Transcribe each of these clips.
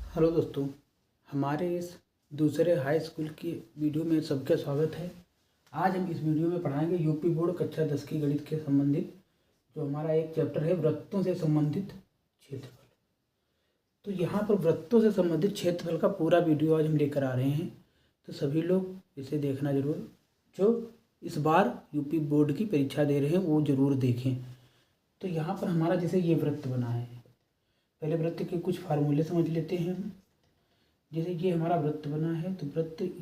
Hello दोस्तों, हमारे इस दूसरे हाई स्कूल की वीडियो में सबका स्वागत है। आज हम इस वीडियो में पढ़ाएंगे यूपी बोर्ड कक्षा 10 की गणित के संबंधित जो हमारा एक चैप्टर है वृत्तों से संबंधित क्षेत्रफल। तो यहाँ पर वृत्तों से संबंधित क्षेत्रफल का पूरा वीडियो आज हम लेकर आ रहे हैं, तो सभी लोग इसे देखना जरूर। जो इस बार यूपी बोर्ड की परीक्षा दे रहे हैं वो ज़रूर देखें। तो यहाँ पर हमारा जैसे ये वृत्त बना है, पहले वृत्त के कुछ फार्मूले समझ लेते हैं हम। जैसे ये हमारा वृत्त बना है तो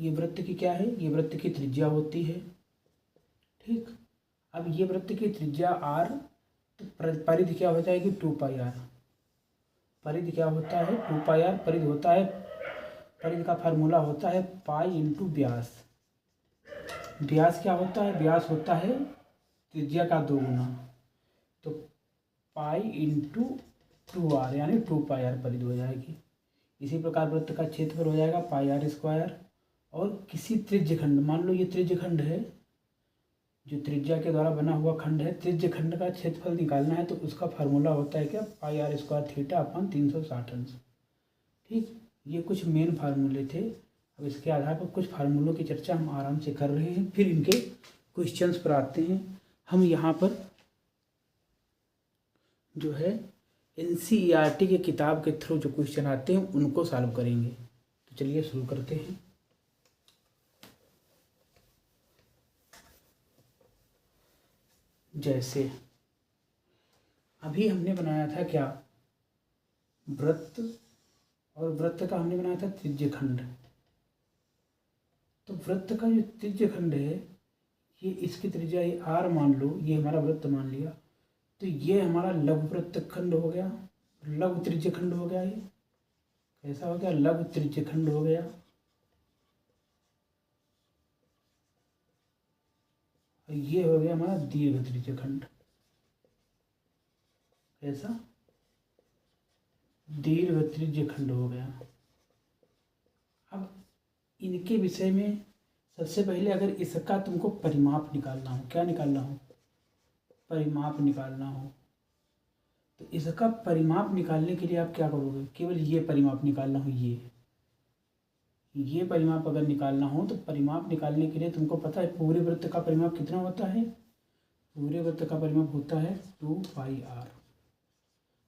ये वृत्त की क्या है, ये वृत्त की त्रिज्या होती है। ठीक, अब ये वृत्त की त्रिज्या r, तो परिधि क्या हो जाएगी 2πr। परिधि क्या होता है 2πr। परिधि होता है, परिधि का फार्मूला होता है पाई इंटू व्यास। व्यास क्या होता है, व्यास होता है त्रिज्या का 2 गुना, तो पाई इंटू 2r यानी 2πr परिधि हो जाएगी। इसी प्रकार वृत्त का क्षेत्रफल हो जाएगा πr²। और किसी त्रिज्य खंड, मान लो ये त्रिज्य खंड है, जो त्रिज्या के द्वारा बना हुआ खंड है, त्रिज्य खंड का क्षेत्रफल निकालना है तो उसका फार्मूला होता है क्या, πr²θ/360 अंश। ठीक, ये कुछ मेन फार्मूले थे। अब इसके आधार पर कुछ फार्मूलों की चर्चा हम आराम से कर रहे हैं, फिर इनके क्वेश्चंस पर आते हैं। हम यहाँ पर जो है NCERT के किताब के थ्रू जो क्वेश्चन आते हैं उनको सॉल्व करेंगे। तो चलिए शुरू करते हैं। जैसे अभी हमने बनाया था क्या, वृत्त, और वृत्त का हमने बनाया था त्रिज्य खंड। तो वृत्त का जो त्रिज्य खंड है, ये इसकी त्रिज्या ये r मान लो, ये हमारा वृत्त मान लिया, तो ये हमारा लघु वृत्त खंड हो गया, लघु त्रिज्य खंड हो गया। ये कैसा हो गया, लघु त्रिज्य खंड हो गया। और ये हो गया हमारा दीर्घ त्रिज्य खंड। कैसा, दीर्घ त्रिज्य खंड हो गया। अब इनके विषय में सबसे पहले अगर इसका तुमको परिमाप निकालना हो, क्या निकालना हो, परिमाप निकालना हो, तो इसका परिमाप निकालने के लिए आप क्या करोगे, केवल ये परिमाप निकालना हो, ये परिमाप अगर निकालना हो तो परिमाप निकालने के लिए तुमको पता है पूरे वृत्त का परिमाप कितना होता है, पूरे वृत्त का परिमाप होता है 2πr।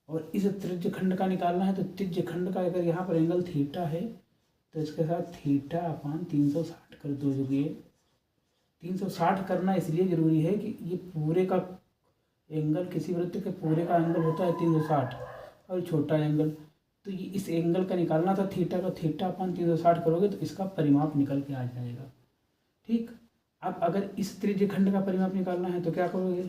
और इस त्रिज्य खंड का निकालना है तो त्रिज्य खंड का अगर यहाँ पर एंगल थीटा है तो इसके साथ θ/360 कर दो। जो ये 360 करना इसलिए ज़रूरी है कि ये पूरे का एंगल, किसी वृत्त के पूरे का एंगल होता है 360 और छोटा एंगल, तो ये इस एंगल का निकालना था थीटा का, θ/360 करोगे तो इसका परिमाप निकल के आ जाएगा। ठीक, अब अगर इस त्रिज्य खंड का परिमाप निकालना है तो क्या करोगे,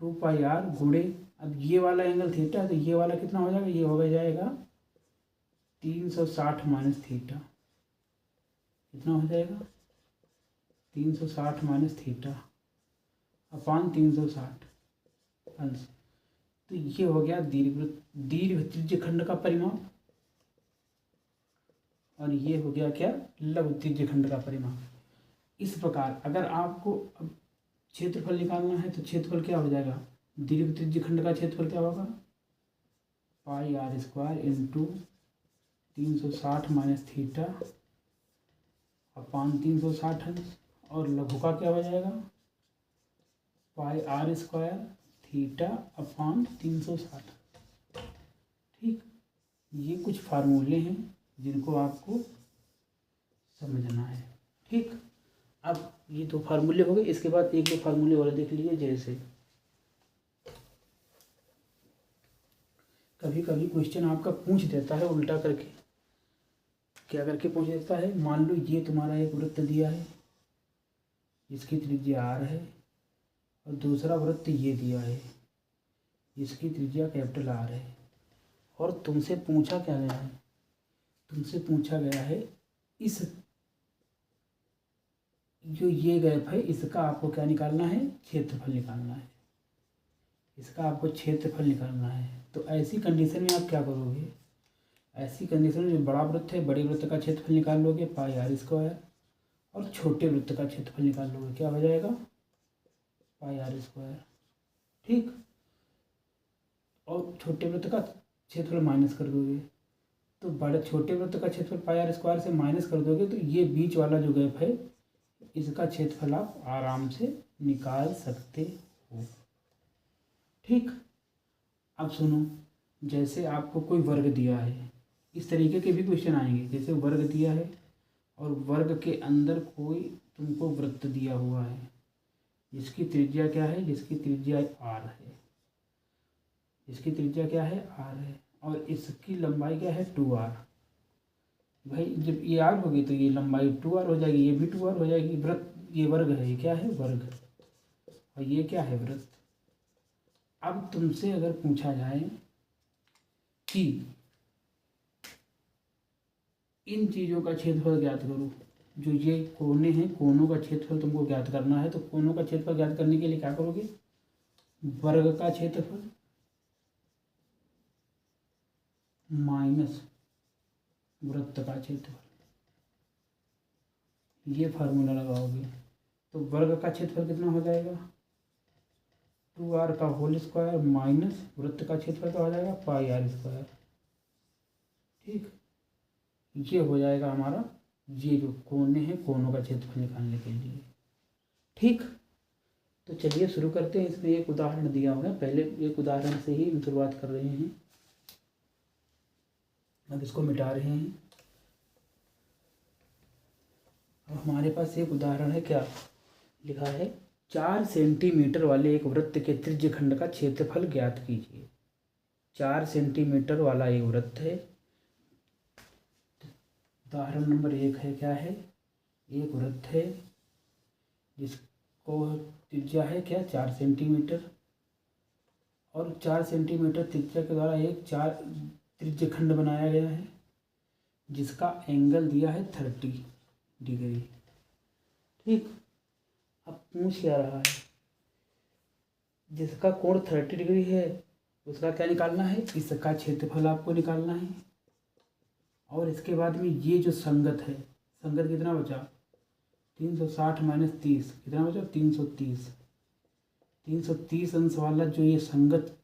2πr गुणे, अब ये वाला एंगल थीटा है तो ये वाला कितना हो जाएगा, ये हो जाएगा 360 माइनस थीटा। कितना हो जाएगा 360 माइनस θ/360 अंश। तो ये हो गया दीर्घ त्रिज्य खंड का परिमाप, और ये हो गया क्या, लघु त्रिज्य खंड का परिमाप। इस प्रकार अगर आपको अब क्षेत्रफल निकालना है तो क्षेत्रफल क्या हो जाएगा, दीर्घ त्रिज्य खंड का क्षेत्रफल क्या होगा, πr² इंटू 360 माइनस θ/360 अंश। और लघु का क्या हो जाएगा, πr² θ/360। ठीक, ये कुछ फार्मूले हैं जिनको आपको समझना है। ठीक, अब ये 2 फार्मूले हो गए, इसके बाद 1-2 फार्मूले और देख लीजिए। जैसे कभी कभी क्वेश्चन आपका पूछ देता है उल्टा करके, क्या करके पूछ देता है, मान लो ये तुम्हारा एक वृत्त दिया है, इसकी त्रिज्या r है, और दूसरा वृत्त ये दिया है, इसकी त्रिज्या कैपिटल R है, और तुमसे पूछा क्या गया है, तुमसे पूछा गया है इस जो ये गैप है इसका आपको क्या निकालना है, क्षेत्रफल निकालना है, इसका आपको क्षेत्रफल निकालना है। तो ऐसी कंडीशन में आप क्या करोगे, ऐसी कंडीशन में जो बड़ा वृत्त है, बड़े वृत्त का क्षेत्रफल निकाल लोगे πr², और छोटे वृत्त का क्षेत्रफल निकाल लोगे, क्या हो जाएगा πr²। ठीक, और छोटे वृत्त का क्षेत्रफल माइनस कर दोगे, तो बड़े छोटे वृत्त का क्षेत्रफल पाई आर स्क्वायर से माइनस कर दोगे तो ये बीच वाला जो गैप है इसका क्षेत्रफल आप आराम से निकाल सकते हो। ठीक, अब सुनो, जैसे आपको कोई वर्ग दिया है, इस तरीके के भी क्वेश्चन आएंगे। जैसे वर्ग दिया है और वर्ग के अंदर कोई तुमको वृत्त दिया हुआ है जिसकी त्रिज्या क्या है, जिसकी त्रिज्या आर है, जिसकी त्रिज्या क्या है, आर है, और इसकी लंबाई क्या है, 2r। भाई जब ये आर होगी तो ये लंबाई 2r हो जाएगी, ये भी 2r हो जाएगी। वृत्त, ये वर्ग है, ये क्या है, वर्ग, और ये क्या है, वृत्त। अब तुमसे अगर पूछा जाए कि इन चीज़ों का क्षेत्रफल ज्ञात करो, जो ये कोने हैं, कोनों का क्षेत्रफल तुमको ज्ञात करना है, तो कोनों का क्षेत्रफल ज्ञात करने के लिए क्या करोगे, वर्ग का क्षेत्रफल माइनस वृत्त का क्षेत्रफल, ये फार्मूला लगाओगे तो वर्ग का क्षेत्रफल कितना हो जाएगा, 2r का होल स्क्वायर माइनस वृत्त का क्षेत्रफल क्या हो जाएगा, पाई आर स्क्वायर। ठीक, ये हो जाएगा हमारा, ये जो कोने हैं कोनों का क्षेत्रफल निकालने के लिए। ठीक, तो चलिए शुरू करते हैं। इसमें एक उदाहरण दिया हुआ है, पहले एक उदाहरण से ही हम शुरुआत कर रहे हैं। अब इसको मिटा रहे हैं। अब हमारे पास एक उदाहरण है, क्या लिखा है, 4 सेंटीमीटर वाले एक वृत्त के त्रिज्यखंड का क्षेत्रफल ज्ञात कीजिए। 4 सेंटीमीटर वाला एक वृत्त है। उदाहरण नंबर 1 है, क्या है, एक वृत्त है जिसको त्रिज्या है क्या, 4 सेंटीमीटर, और 4 सेंटीमीटर त्रिज्या के द्वारा एक 4 त्रिज्यखंड बनाया गया है जिसका एंगल दिया है 30 डिग्री। ठीक, अब पूछ क्या रहा है, जिसका कोण 30 डिग्री है उसका क्या निकालना है, इसका क्षेत्रफल आपको निकालना है। और इसके बाद में ये जो संगत है, संगत कितना बचा, 360 माइनस 30 कितना बचा, 330। 330 अंश वाला जो ये संगत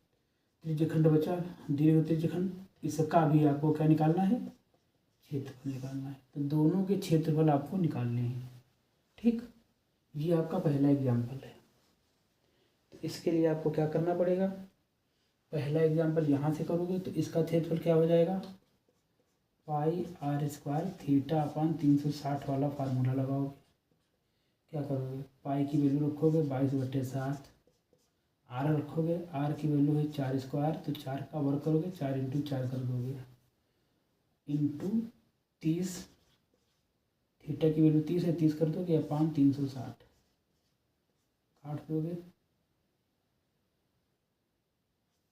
त्रिज्यखंड बचा, दीर्घ त्रिज्यखंड, इसका भी आपको क्या निकालना है, क्षेत्रफल निकालना है। तो दोनों के क्षेत्रफल आपको निकालने हैं। ठीक, ये आपका पहला एग्जाम्पल है। तो इसके लिए आपको क्या करना पड़ेगा, पहला एग्जाम्पल यहाँ से करोगे तो इसका क्षेत्रफल क्या हो जाएगा, पाई आर स्क्वायर थीटा अपान 360 वाला फार्मूला लगाओगे। क्या करोगे, पाई की वैल्यू रखोगे 22/7, आर रखोगे, आर की वैल्यू है 4 स्क्वायर, तो 4 का वर्ग करोगे, 4 इंटू 4 कर दोगे, इंटू 30, थीटा की वैल्यू 30 है, 30 कर दोगे, अपान 360 काट दोगे,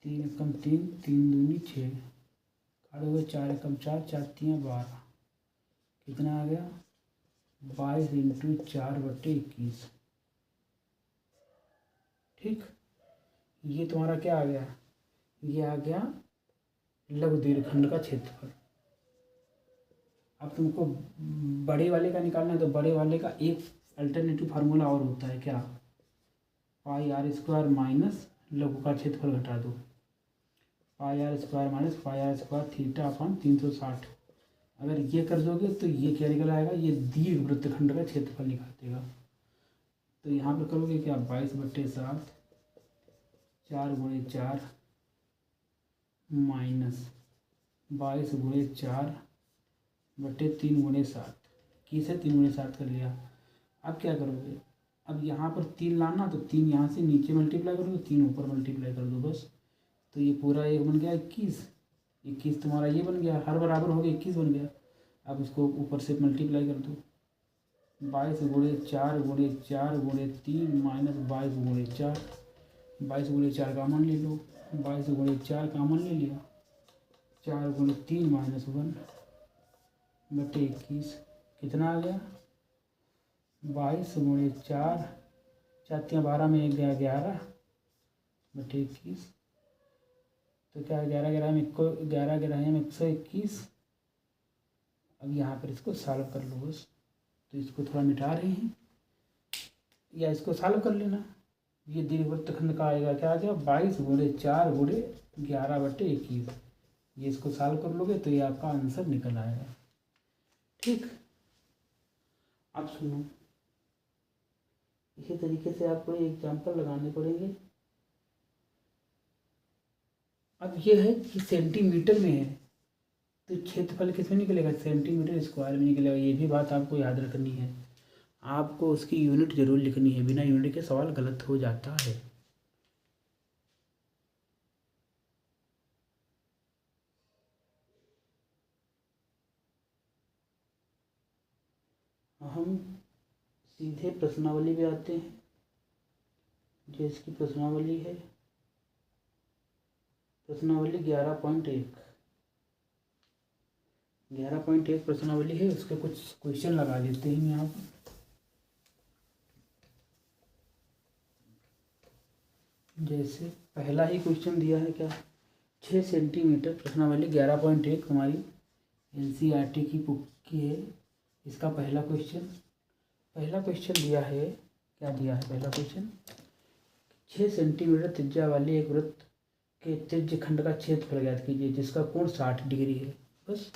3 एकम 3, 3 दूनी 6 काट दोगे, 4 एकम 4, 4 तियाँ 12, कितना आ गया, 22 इंटू 4/21। ठीक, ये तुम्हारा क्या आ गया, ये आ गया लघु दीर्घखंड का क्षेत्रफल। अब तुमको बड़े वाले का निकालना है, तो बड़े वाले का एक अल्टरनेटिव फार्मूला और होता है, क्या, पाई आर स्क्वायर माइनस लघु का क्षेत्रफल घटा दो, pi R square minus pi R square theta upon 360। अगर ये कर दोगे तो ये क्या निकल आएगा, ये दीर्घ वृत्तखंड का क्षेत्रफल निकाल देगा। तो यहाँ पर करोगे क्या, 22/7, 4 गुणे 4 माइनस 22 गुणे 4/3 गुणे 7, किस है 3 गुणे 7 कर लिया। अब क्या करोगे, अब यहाँ पर 3 लाना, तो 3 यहाँ से नीचे मल्टीप्लाई करो, 3 ऊपर मल्टीप्लाई कर दो बस। तो ये पूरा एक बन गया 21 तुम्हारा ये बन गया, हर बराबर हो गया 21 बन गया। अब इसको ऊपर से मल्टीप्लाई कर दो, 22 गुणे 4 गुणे 4 गुणे 3 माइनस 22 गुणे 4, 22 गुणे 4 कामन ले लो, 22 गुणे 4 कामन ले लिया, 4 गुणे 3 माइनस 1/21 कितना आ गया, 22 गुणे 4, 4 12 में 1 गया 11/21। तो क्या 11 में 121। अब यहाँ पर इसको सॉल्व कर लो बस। तो इसको थोड़ा मिटा रहे हैं या इसको सॉल्व कर लेना। ये दीर्घवृत्तखंड का आएगा, क्या आ गया, 22 गुणे 4 गुणे 11/21। ये इसको सॉल्व कर लोगे तो ये आपका आंसर निकल आएगा। ठीक, अब सुनो, इसी तरीके से आपको एग्जाम्पल लगाने पड़ेंगे। अब ये है कि सेंटीमीटर में है तो क्षेत्रफल किसमें निकलेगा, सेंटीमीटर स्क्वायर में निकलेगा। ये भी बात आपको याद रखनी है, आपको उसकी यूनिट जरूर लिखनी है, बिना यूनिट के सवाल गलत हो जाता है। हम सीधे प्रश्नावली पे आते हैं। जो इसकी प्रश्नावली है, प्रश्नावली 11.1 प्रश्नावली है, उसके कुछ क्वेश्चन लगा देते हैं यहाँ पर। जैसे पहला ही क्वेश्चन दिया है क्या, 6 सेंटीमीटर, प्रश्नावली 11.1 हमारी NCERT की बुक की है। इसका पहला क्वेश्चन दिया है, क्या दिया है पहला क्वेश्चन, 6 सेंटीमीटर त्रिज्या वाले एक वृत्त के त्रिज्य खंड का क्षेत्रफल ज्ञात कीजिए जिसका कोण 60 डिग्री है। बस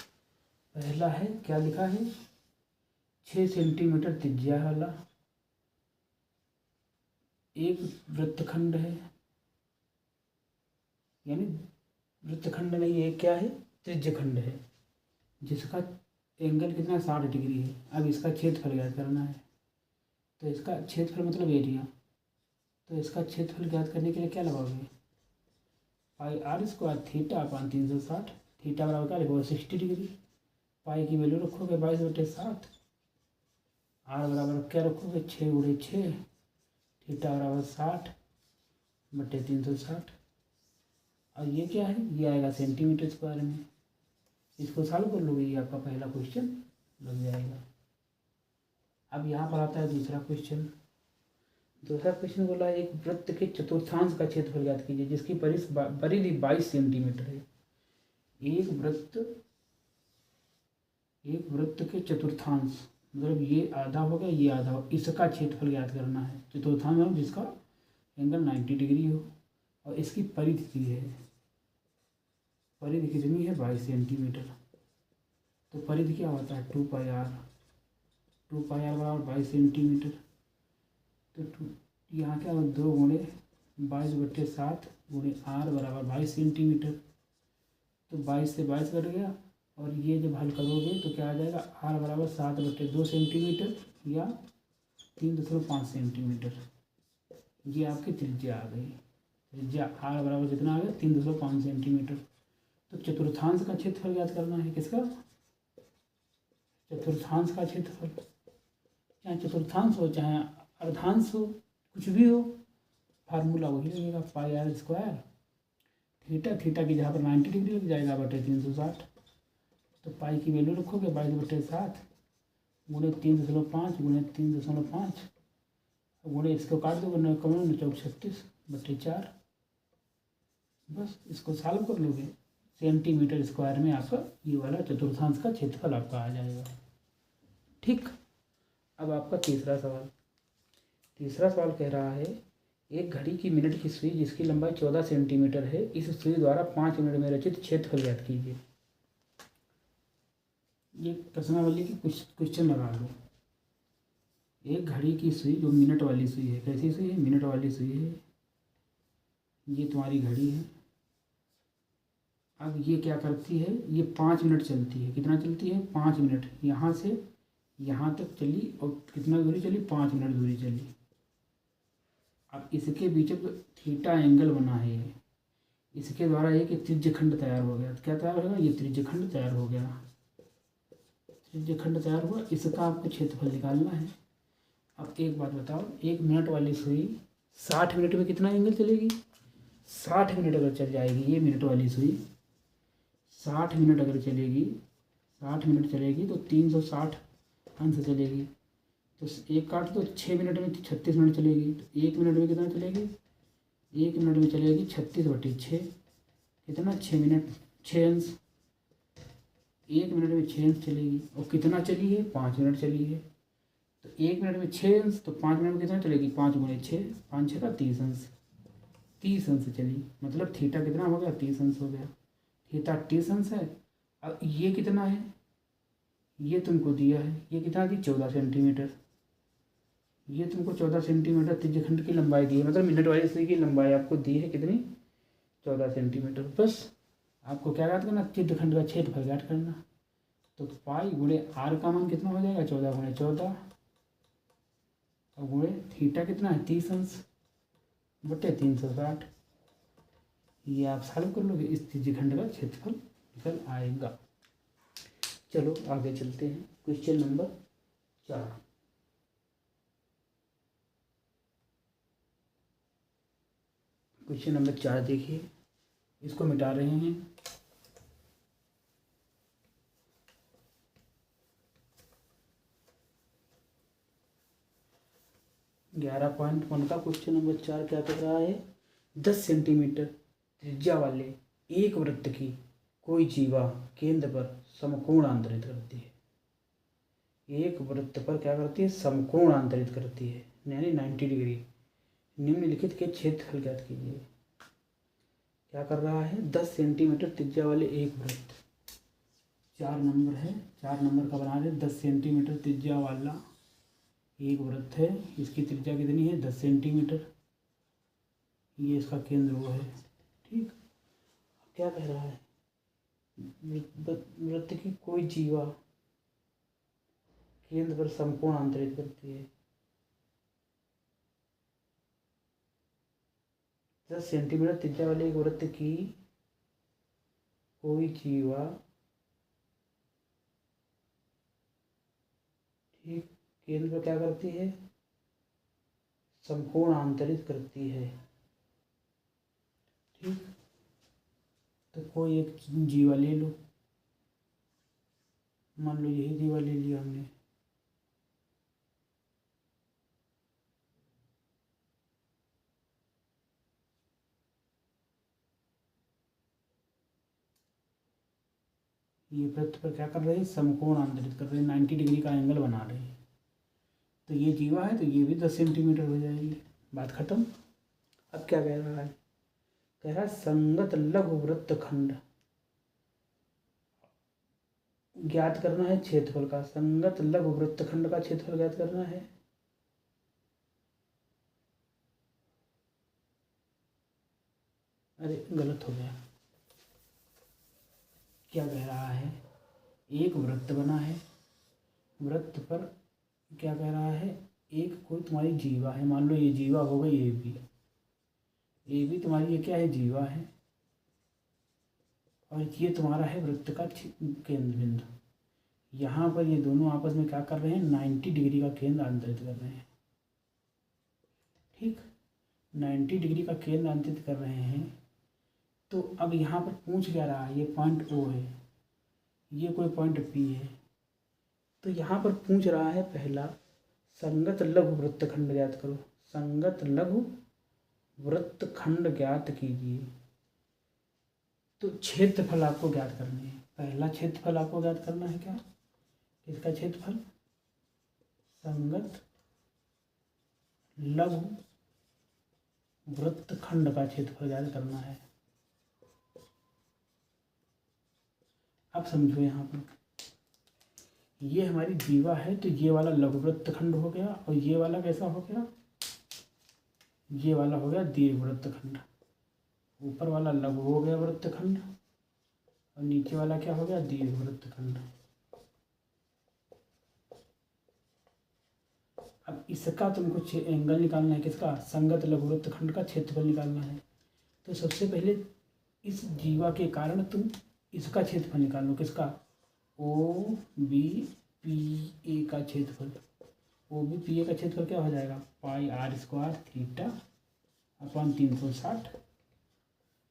पहला है, क्या लिखा है, 6 सेंटीमीटर त्रिज्या वाला एक वृत्तखंड है, यानी वृत्तखंड नहीं, एक क्या है, त्रिज्यखंड है, जिसका एंगल कितना 60 डिग्री है। अब इसका क्षेत्रफल ज्ञात करना है। तो इसका क्षेत्रफल मतलब एरिया, तो इसका क्षेत्रफल ज्ञात करने के लिए क्या लगाओगे, pi R square theta upon 360, theta बराबर क्या लिखोगे 60 डिग्री, पाई की वैल्यू रखोगे 22/7, आर बराबर क्या रखोगे 6 × 6, थीटा बराबर 60/360। और ये क्या है, ये आएगा सेंटीमीटर स्क्वायर में। इसको सॉल्व कर लोगे, ये आपका पहला क्वेश्चन लग जाएगा। अब यहाँ पर आता है दूसरा क्वेश्चन। बोला है एक वृत्त के चतुर्थांश का क्षेत्रफल ज्ञात कीजिए जिसकी परिधि 22 सेंटीमीटर है। एक वृत्त के चतुर्थांश मतलब ये आधा हो गया, ये आधा हो, इसका क्षेत्रफल ज्ञात करना है। चतुर्थांश मतलब जिसका एंगल 90 डिग्री हो, और इसकी परिधि की है, परिधि कितनी है 22 सेंटीमीटर। तो परिधि क्या होता है 2πr, 2πr बराबर 22 सेंटीमीटर। तो यहाँ क्या हो 2 × 22/7 × r बराबर 22 सेंटीमीटर। तो 22 से 22 कट गया, और ये जब हल करोगे तो क्या आ जाएगा, r बराबर 7/2 सेंटीमीटर या 3.5 सेंटीमीटर। ये आपकी त्रिज्या आ गई, त्रिज्या r बराबर कितना आ गया 3.5 सेंटीमीटर। तो चतुर्थांश का क्षेत्रफल ज्ञात करना है, किसका, चतुर्थांश का क्षेत्रफल। चाहे चतुर्थांश हो चाहे अर्धांश हो, कुछ भी हो, फार्मूला वही लगेगा, पाई आर स्क्वायर थीटा की जहाँ पर 90 डिग्री लग जाएगा बटे 360। तो पाई की वैल्यू रखोगे 22/7 × 3.5 × 3.5 गुणे इसको काट दो, 9 कम 36/4। बस इसको सॉल्व कर लोगे, सेंटीमीटर स्क्वायर में आपका ये वाला चतुर्थांश का क्षेत्रफल आपका आ जाएगा। ठीक, अब आपका तीसरा सवाल कह रहा है एक घड़ी की मिनट की सुई जिसकी लंबाई 14 सेंटीमीटर है, इस सुई द्वारा 5 मिनट में रचित क्षेत्रफल ज्ञात कीजिए। ये प्रश्नावली की कुछ क्वेश्चन लगा लो। एक घड़ी की सुई जो मिनट वाली सुई है, कैसी सुई है, मिनट वाली सुई है, ये तुम्हारी घड़ी है। अब ये क्या करती है, ये 5 मिनट चलती है, कितना चलती है 5 मिनट, यहाँ से यहाँ तक चली, और कितना दूरी चली 5 मिनट दूरी चली। अब इसके बीच में थीटा एंगल बना है, इसके द्वारा एक त्रिज्यखंड तैयार हो गया। क्या तैयार होगा, ये त्रिज्यखंड तैयार हो गया, त्रिज्यखंड तैयार हुआ, इसका आपको क्षेत्रफल निकालना है। अब एक बात बताओ, एक मिनट वाली सुई 60 मिनट में कितना एंगल चलेगी, 60 मिनट अगर चल जाएगी ये मिनट वाली सुई, 60 मिनट अगर चलेगी, 60 मिनट चलेगी तो 360 अंश चलेगी। तो एक काट तो 6 मिनट में 36 मिनट चलेगी। तो 1 मिनट में कितना चलेगी, 1 मिनट में चलेगी 36/6, कितना 6 मिनट 6 अंश, 1 मिनट में 6 अंश चलेगी। और कितना चली है 5 मिनट चली है। तो 1 मिनट में 6 अंश, तो 5 मिनट में कितना चलेगी 5 × 6, 5 × 6 = 30 अंश, 30 अंश चली। मतलब थीटा कितना हो गया 30 अंश हो गया। थीटा 30 अंश है। अब ये कितना है, ये तुमको दिया है, ये कितना दी 14 सेंटीमीटर। ये तुमको 14 सेंटीमीटर त्रिज्यखंड की लंबाई दी है, मतलब मिनट वाली सुई की लंबाई आपको दी है कितनी, 14 सेंटीमीटर। बस आपको क्या याद करना, त्रिज्यखंड का क्षेत्रफल ज्ञात करना। तो पाई गुणे आर का मान कितना हो जाएगा, 14 गुणे 14 और गुणे थीटा कितना है 30 अंश बटे 360। ये आप सॉल्व कर लोगे, इस त्रिज्यखंड का क्षेत्रफल निकल आएगा। चलो आगे चलते हैं, क्वेश्चन नंबर 4। क्वेश्चन नंबर 4 देखिए, इसको मिटा रहे हैं। ग्यारह पॉइंट वन का क्वेश्चन नंबर 4 क्या कर रहा है, 10 सेंटीमीटर त्रिज्या वाले एक वृत्त की कोई जीवा केंद्र पर समकोण आंतरित करती है। एक वृत्त पर क्या करती है, समकोण आंतरित करती है, यानी 90 डिग्री। निम्नलिखित के क्षेत्रफल ज्ञात कीजिए। क्या कर रहा है, 10 सेंटीमीटर त्रिज्या वाले एक वृत्त, 4 नंबर है, 4 नंबर का बना रहे। 10 सेंटीमीटर त्रिज्या वाला एक वृत्त है, इसकी त्रिज्या कितनी है 10 सेंटीमीटर, ये इसका केंद्र वो है। ठीक, क्या कह रहा है, वृत्त की कोई जीवा केंद्र पर समकोण आंतरित करती है। 10 सेंटीमीटर त्रिज्या वाले एक वृत्त की कोई जीवा, ठीक, केंद्र पर क्या करती है, समकोण आंतरित करती है। ठीक, तो कोई एक जीवा ले लो, मान लो यही जीवा ले लिया हमने। ये वृत्त पर क्या कर रहे हैं, समकोण आंतरित कर रहे हैं, 90 डिग्री का एंगल बना रहे हैं। तो ये जीवा है तो ये भी 10 सेंटीमीटर हो जाएगी, बात खत्म। अब क्या कह रहा है, कह रहा है संगत लघु वृत्तखंड ज्ञात करना है क्षेत्रफल का। संगत लघु वृत्तखंड का क्षेत्रफल ज्ञात करना है। अरे गलत हो गया, क्या कह रहा है, एक वृत्त बना है, वृत्त पर क्या कह रहा है, एक कोई तुम्हारी जीवा है, मान लो ये जीवा हो गई ए भी तुम्हारी ये क्या है, जीवा है, और ये तुम्हारा है वृत्त का केंद्र बिंदु। यहाँ पर ये दोनों आपस में क्या कर रहे हैं, 90 डिग्री का केंद्र आंतरित कर रहे हैं। ठीक, 90 डिग्री का केंद्र आंतरित कर रहे हैं। तो अब यहाँ पर पूछ क्या रहा है, ये पॉइंट ओ है, ये कोई पॉइंट पी है। तो यहाँ पर पूछ रहा है पहला, संगत लघु वृत्तखंड ज्ञात करो। संगत लघु वृत्तखंड ज्ञात कीजिए। तो क्षेत्रफल आपको ज्ञात करने हैं। पहला क्षेत्रफल आपको ज्ञात करना है, क्या, इसका क्षेत्रफल, संगत लघु वृत्तखंड का क्षेत्रफल ज्ञात करना है। अब समझो, यहाँ पर ये हमारी जीवा है, तो ये वाला लघु वृत्तखंड हो गया, और ये वाला कैसा हो गया, ये वाला हो गया दीर्घ वृत्तखंड। ऊपर वाला लघु हो गया वृत्तखंड, और नीचे वाला क्या हो गया, दीर्घ वृत्तखंड। अब इसका तुमको एंगल निकालना है, किसका, संगत लघु वृत्तखंड का क्षेत्रफल निकालना है। तो सबसे पहले इस जीवा के कारण तुम इसका क्षेत्रफल निकालो, किसका, ओ बी पी ए का क्षेत्रफल। ओ बी पी ए का क्षेत्रफल क्या हो जाएगा, पाई आर स्क्वायर थीटा अपॉन 360।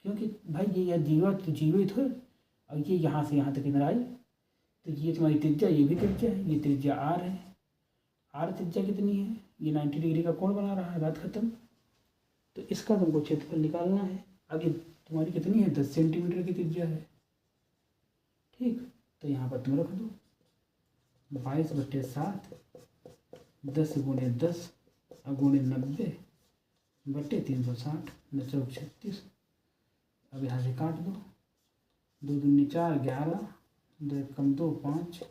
क्योंकि भाई ये जीवा तो जीवित हो, और ये यहाँ से यहाँ तक इधर आई, तो ये तुम्हारी त्रिज्या, ये भी त्रिज्या है, ये त्रिज्या आर है। आर त्रिज्या कितनी है, ये 90 डिग्री का कोण बना रहा है, बात खत्म। तो इसका तुमको क्षेत्रफल निकालना है। अब ये तुम्हारी कितनी है, 10 सेंटीमीटर की त्रिज्या है। ठीक, तो यहाँ पर तुम रख दो 22/7, 10 गुणे 10 गुणे 90 बटे 360, 9 36। अब यहाँ से काट दो, दो दूनी 4, 11, 2 कम 2, 5,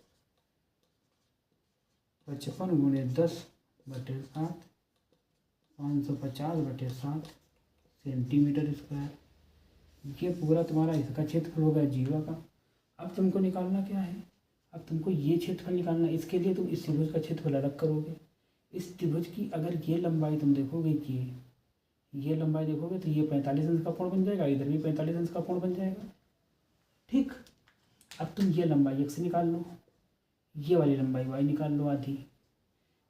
55 गुणे 10/7, 550/7 सेंटीमीटर स्क्वायर। ये पूरा तुम्हारा इसका क्षेत्रफल होगा जीवा का। अब तुमको निकालना क्या है, अब तुमको ये क्षेत्रफल निकालना है। इसके लिए तुम इस त्रिभुज का क्षेत्रफल अलग करोगे। इस त्रिभुज की अगर ये लंबाई तुम देखोगे कि ये लंबाई देखोगे तो ये 45 अंश का कोण बन जाएगा, इधर भी 45 अंश का कोण बन जाएगा। ठीक, अब तुम ये लंबाई x निकाल लो, ये वाली लंबाई y निकाल लो आधी,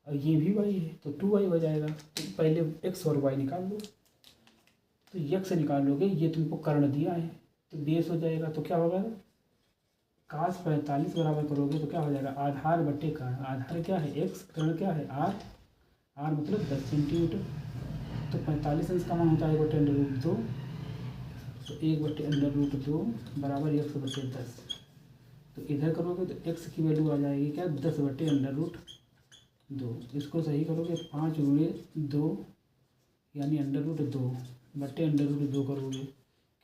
और ये भी y है तो 2y हो जाएगा। तो पहले x और y निकाल लो। तो x निकालोगे, ये तुमको कर्ण दिया है तो बेस हो जाएगा। तो क्या होगा, cos 45 बराबर करोगे तो क्या हो जाएगा, आधार बट्टे का, आधार क्या है x, कर्ण क्या है r, r मतलब 10 सेंटीमीटर। तो 45 अंश का मान होता है 1/√2, तो 1/√2 बराबर 100/10। तो इधर करोगे तो x की वैल्यू आ जाएगी क्या, 10/√2। इसको सही करोगे 5 गुणे 2 यानी √2/√2 करोगे।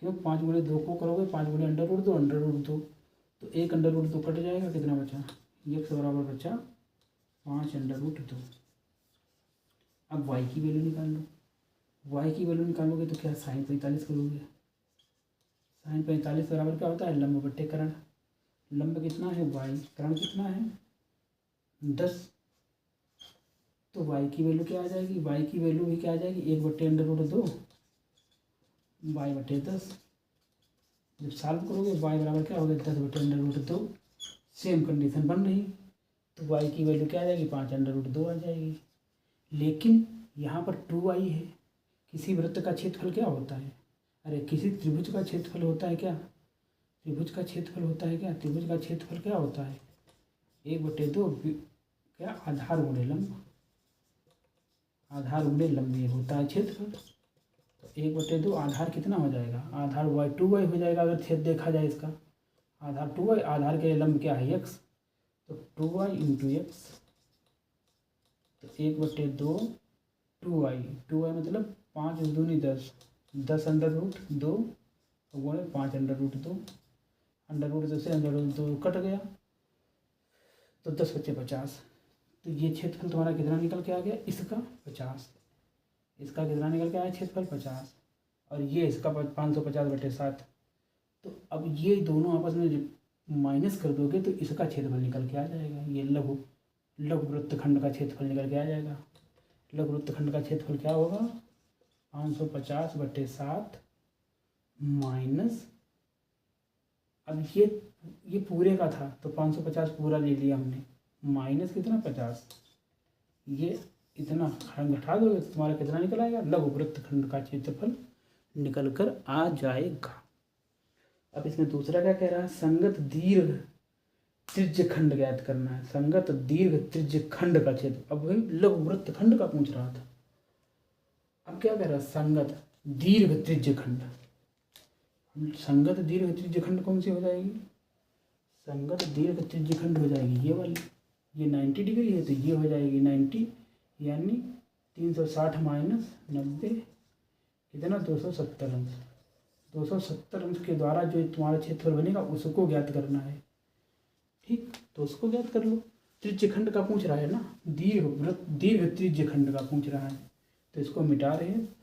क्यों 5 गुणे 2 को करोगे, 5 गुणे √2 तो 1/√2 कट जाएगा, कितना बचा, x बराबर बचा 5/√2। अब y की वैल्यू निकाल लो। y की वैल्यू निकालोगे तो क्या sin 45 करोगे। sin 45 बराबर क्या होता है, लंब बट्टे कर्ण। लंब कितना है y, कर्ण कितना है 10। तो y की वैल्यू क्या आ जाएगी, y की वैल्यू भी क्या आ जाएगी 1/√2 y/10। जब सॉल्व करोगे y बराबर क्या होगा 10/√2। सेम कंडीशन बन रही, तो y की वैल्यू क्या आ जाएगी 5/√2 आ जाएगी। लेकिन यहाँ पर 2y है। किसी वृत्त का क्षेत्रफल क्या होता है, अरे किसी त्रिभुज का क्षेत्रफल होता है क्या, त्रिभुज का क्षेत्रफल होता है क्या, त्रिभुज का क्षेत्रफल क्या होता है 1/2 क्या, आधार गुणे लंब, आधार गुणे लंब ये होता है क्षेत्रफल। तो 1/2 आधार कितना हो जाएगा, आधार y 2y हो जाएगा। अगर छेद देखा जाए इसका आधार 2y, आधार के लंब क्या है x, तो 2y × x। तो 1/2 2y मतलब 5 दूनी 10, 10/√2 गुणे 5/√2, √2 से √2 कट गया तो 10 बचे 50। तो ये क्षेत्रफल तुम्हारा कितना निकल के आ गया, इसका 50। इसका कितना निकल के आया क्षेत्रफल 50, और ये इसका 550/7। तो अब ये दोनों आपस में माइनस कर दोगे तो इसका क्षेत्रफल निकल के आ जाएगा। ये लघु वृत्तखंड का क्षेत्रफल निकल के आ जाएगा। लघु वृत्तखंड का क्षेत्रफल क्या होगा 550/7 माइनस, अब ये पूरे का था तो 550 पूरा ले लिया हमने, माइनस कितना 50। ये इतना घटा दोगे तो तुम्हारा कितना निकल आएगा, लघु वृत्तखंड का क्षेत्रफल निकल कर आ जाएगा। अब इसमें दूसरा क्या कह रहा है, संगत दीर्घ त्रिज्य खंड ज्ञात करना है। संगत दीर्घ त्रिज्य खंड का क्षेत्र, अब वही लघु वृत्तखंड का पूछ रहा था। अब क्या कह रहा है, संगत दीर्घ त्रिज्य खंड। संगत दीर्घ त्रिज्य खंड कौन सी हो जाएगी, संगत दीर्घ त्रिज्य खंड हो जाएगी ये वाली। ये 90 डिग्री है तो ये हो जाएगी 90 यानी 360 माइनस 90 कितना 270 अंश। 270 अंश के द्वारा जो तुम्हारा क्षेत्रफल बनेगा उसको ज्ञात करना है। ठीक, तो उसको ज्ञात कर लो। त्रिज्य खंड का पूछ रहा है ना, दीर्घ त्रिज्य खंड का पूछ रहा है तो इसको मिटा रहे हैं।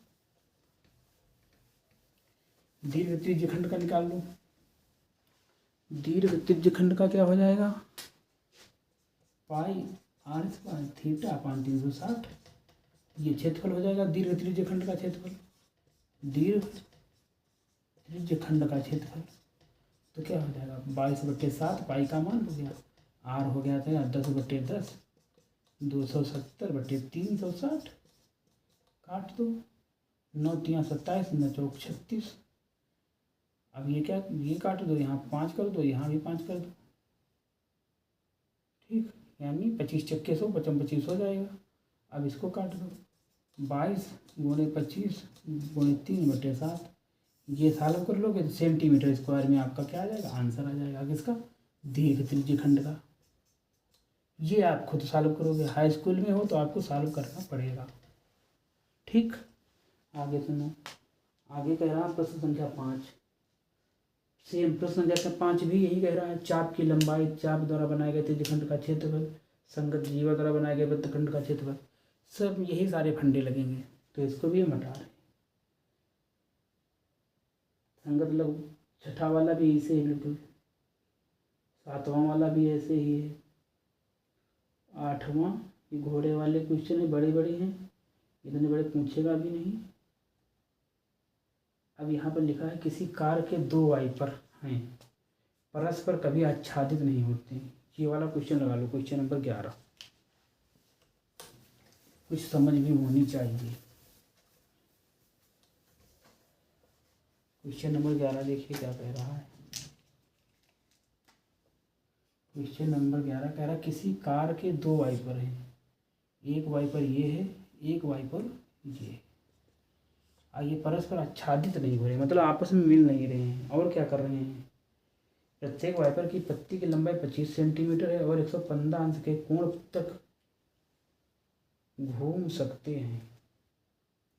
दीर्घ त्रिज्य खंड का निकाल लो। दीर्घ त्रिज्य खंड का क्या हो जाएगा, पाई r स्क्वायर थीटा अपान 360। ये क्षेत्रफल हो जाएगा दीर्घ त्रिज्य खंड का क्षेत्रफल, दीर्घ त्रिज्य खंड का क्षेत्रफल। तो क्या हो जाएगा 22/7, पाई का मान हो गया, r हो गया था 10/10, 270/360 काट दो, 9 × 27, 9 × 36। अब ये क्या, ये काट दो, यहाँ 5 कर दो, यहाँ भी 5 कर दो। ठीक, यानी 25 × 100 25 हो जाएगा। अब इसको काट दो, 22 × 25 × 3/7। ये सॉल्व कर लोगे तो सेंटीमीटर स्क्वायर में आपका क्या आ जाएगा, आंसर आ जाएगा किसका, दीर्घ त्रिज्य खंड का। ये आप खुद सॉल्व करोगे, हाई स्कूल में हो तो आपको सॉल्व करना पड़ेगा। ठीक, आगे सुनो। आगे कह रहा प्रश्न संख्या 5, सेम प्रश्न संख्या 5 भी यही कह रहा है, चाप की लंबाई, चाप द्वारा बनाए गए त्रिज्यखंड का क्षेत्रफल, संगत जीवा द्वारा बनाए गए वृत्तखंड का क्षेत्रफल, सब यही सारे फंडे लगेंगे, तो इसको भी हम हटा रहे हैं। संगत लघु छठा वाला भी ऐसे ही बिल्कुल, सातवां वाला भी ऐसे ही है, आठवां ये घोड़े वाले क्वेश्चन है, बड़े बड़े हैं, इतने बड़े पूछेगा भी नहीं। अब यहाँ पर लिखा है किसी कार के दो वाइपर हैं, परस्पर कभी आच्छादित नहीं होते हैं, ये वाला क्वेश्चन लगा लो, क्वेश्चन नंबर 11, कुछ समझ भी होनी चाहिए। क्वेश्चन नंबर 11 देखिए क्या कह रहा है। क्वेश्चन नंबर 11 कह रहा है किसी कार के दो वाइपर हैं, एक वाइपर ये है, एक वाइपर ये है, ये परस्पर आच्छादित नहीं हो रहे, मतलब आपस में मिल नहीं रहे हैं, और क्या कर रहे हैं, प्रत्येक वाइपर की पत्ती की लंबाई 25 सेंटीमीटर है और 115 अंश के कोण तक घूम सकते हैं,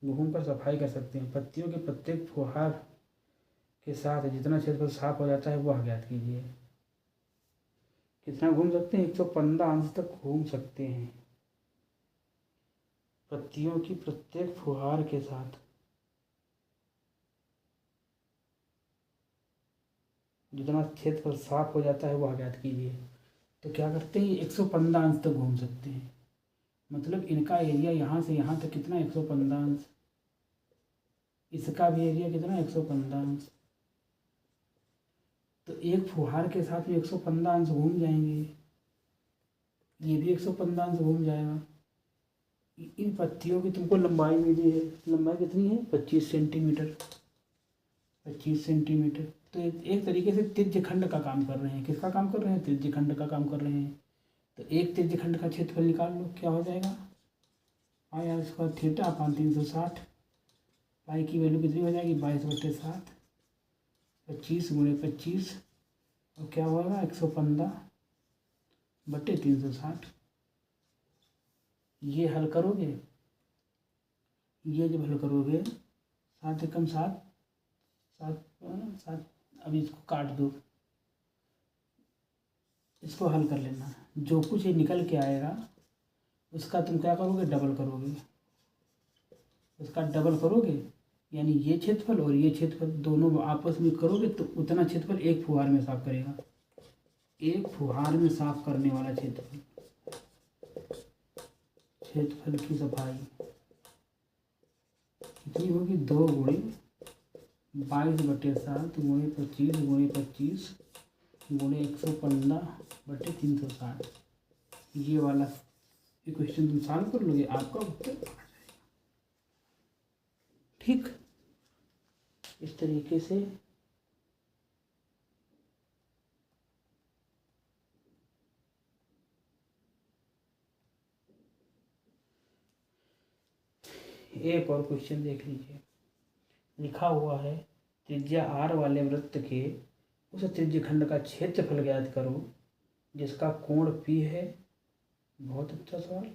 घूम कर सफाई कर सकते हैं। पत्तियों के प्रत्येक फुहार के साथ जितना क्षेत्रफल साफ हो जाता है वह ज्ञात कीजिए। कितना घूम सकते हैं, 115 अंश तक घूम सकते हैं पत्तियों की प्रत्येक फुहार के साथ, जितना क्षेत्रफल साफ हो जाता है वह ज्ञात कीजिए। तो क्या करते हैं, 115 अंश तक घूम सकते हैं, मतलब इनका एरिया यहाँ से यहाँ तक कितना, 115 अंश, इसका भी एरिया कितना, 115 अंश, तो एक फुहार के साथ में 115 अंश घूम जाएंगे, ये भी 115 अंश घूम जाएगा। इन पत्तियों की तुमको लंबाई मिली है, लंबाई कितनी है, 25 सेंटीमीटर, 25 सेंटीमीटर, तो एक तरीके से त्रिज्यखंड का काम कर रहे हैं, किसका काम कर रहे हैं, त्रिज्यखंड का काम कर रहे हैं। तो एक त्रिज्यखंड का क्षेत्रफल निकाल लो, क्या हो जाएगा, यार इसका थीटा अपान 360, पाई की वैल्यू कितनी हो जाएगी, 22/7, 25 गुणे 25, और क्या होगा, 115/360। ये हल करोगे, ये जब हल करोगे, 7 एकम 7, 7 7, अब इसको काट दो, इसको हल कर लेना, जो कुछ ये निकल के आएगा उसका तुम क्या करोगे, डबल करोगे, उसका डबल करोगे, यानी ये क्षेत्रफल और ये क्षेत्रफल दोनों आपस में करोगे तो उतना क्षेत्रफल एक फुहार में साफ करेगा, एक फुहार में साफ करने वाला क्षेत्रफल, क्षेत्रफल की सफाई कितनी होगी, 2 गुणे 22/7 गुणे 25 गुणे 25 गुणे 115/360, ये वाला इक्वेशन तुम सॉल्व कर लोगे, आपका उत्तर आ जाएगा। ठीक, इस तरीके से एक और क्वेश्चन देख लीजिए, लिखा हुआ है त्रिज्या r वाले वृत्त के उस त्रिज्यखंड का क्षेत्रफल ज्ञात करो जिसका कोण p है, बहुत अच्छा सवाल,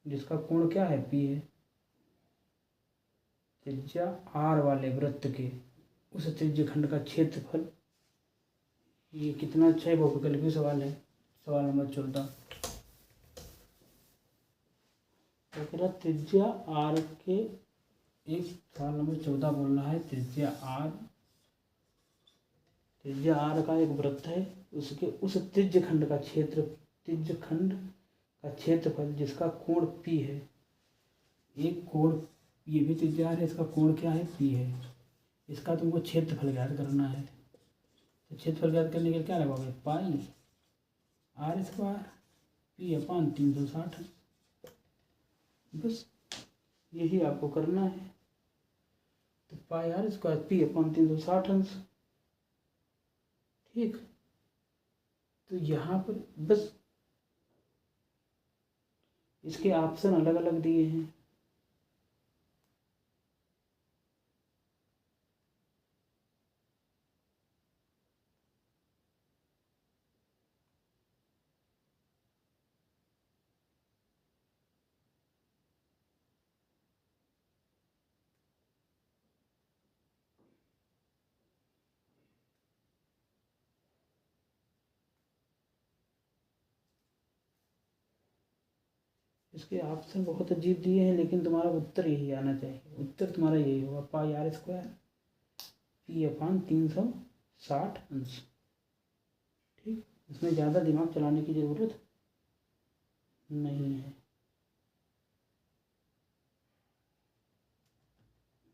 जिसका कोण क्या है, p है। त्रिज्या r वाले वृत्त के उस त्रिज्यखंड का क्षेत्रफल, ये कितना अच्छा है, बहुविकल्पी सवाल है, सवाल नंबर 14, तो त्रिज्या r के, एक सवाल नंबर 14 बोलना है, त्रिज्या r का एक वृत्त है, उसके उस त्रिज्यखंड का क्षेत्रफल जिसका कोण p है, एक कोण, ये भी त्रिज्या r है, इसका कोण क्या है, p है, इसका तुमको क्षेत्रफल ज्ञात करना है। तो क्षेत्रफल ज्ञात करने के लिए क्या लगाओगे, पाई r² p/360, बस यही आपको करना है। तो पाई r² p/360 अंश, ठीक, तो यहाँ पर बस इसके ऑप्शन अलग अलग दिए हैं, इसके ऑप्शन बहुत अजीब दिए हैं, लेकिन तुम्हारा उत्तर यही आना चाहिए। उत्तर तुम्हारा यही होगा, पाई आर स्क्वायर पी अपान 360 अंश। ठीक, इसमें ज़्यादा दिमाग चलाने की ज़रूरत नहीं है,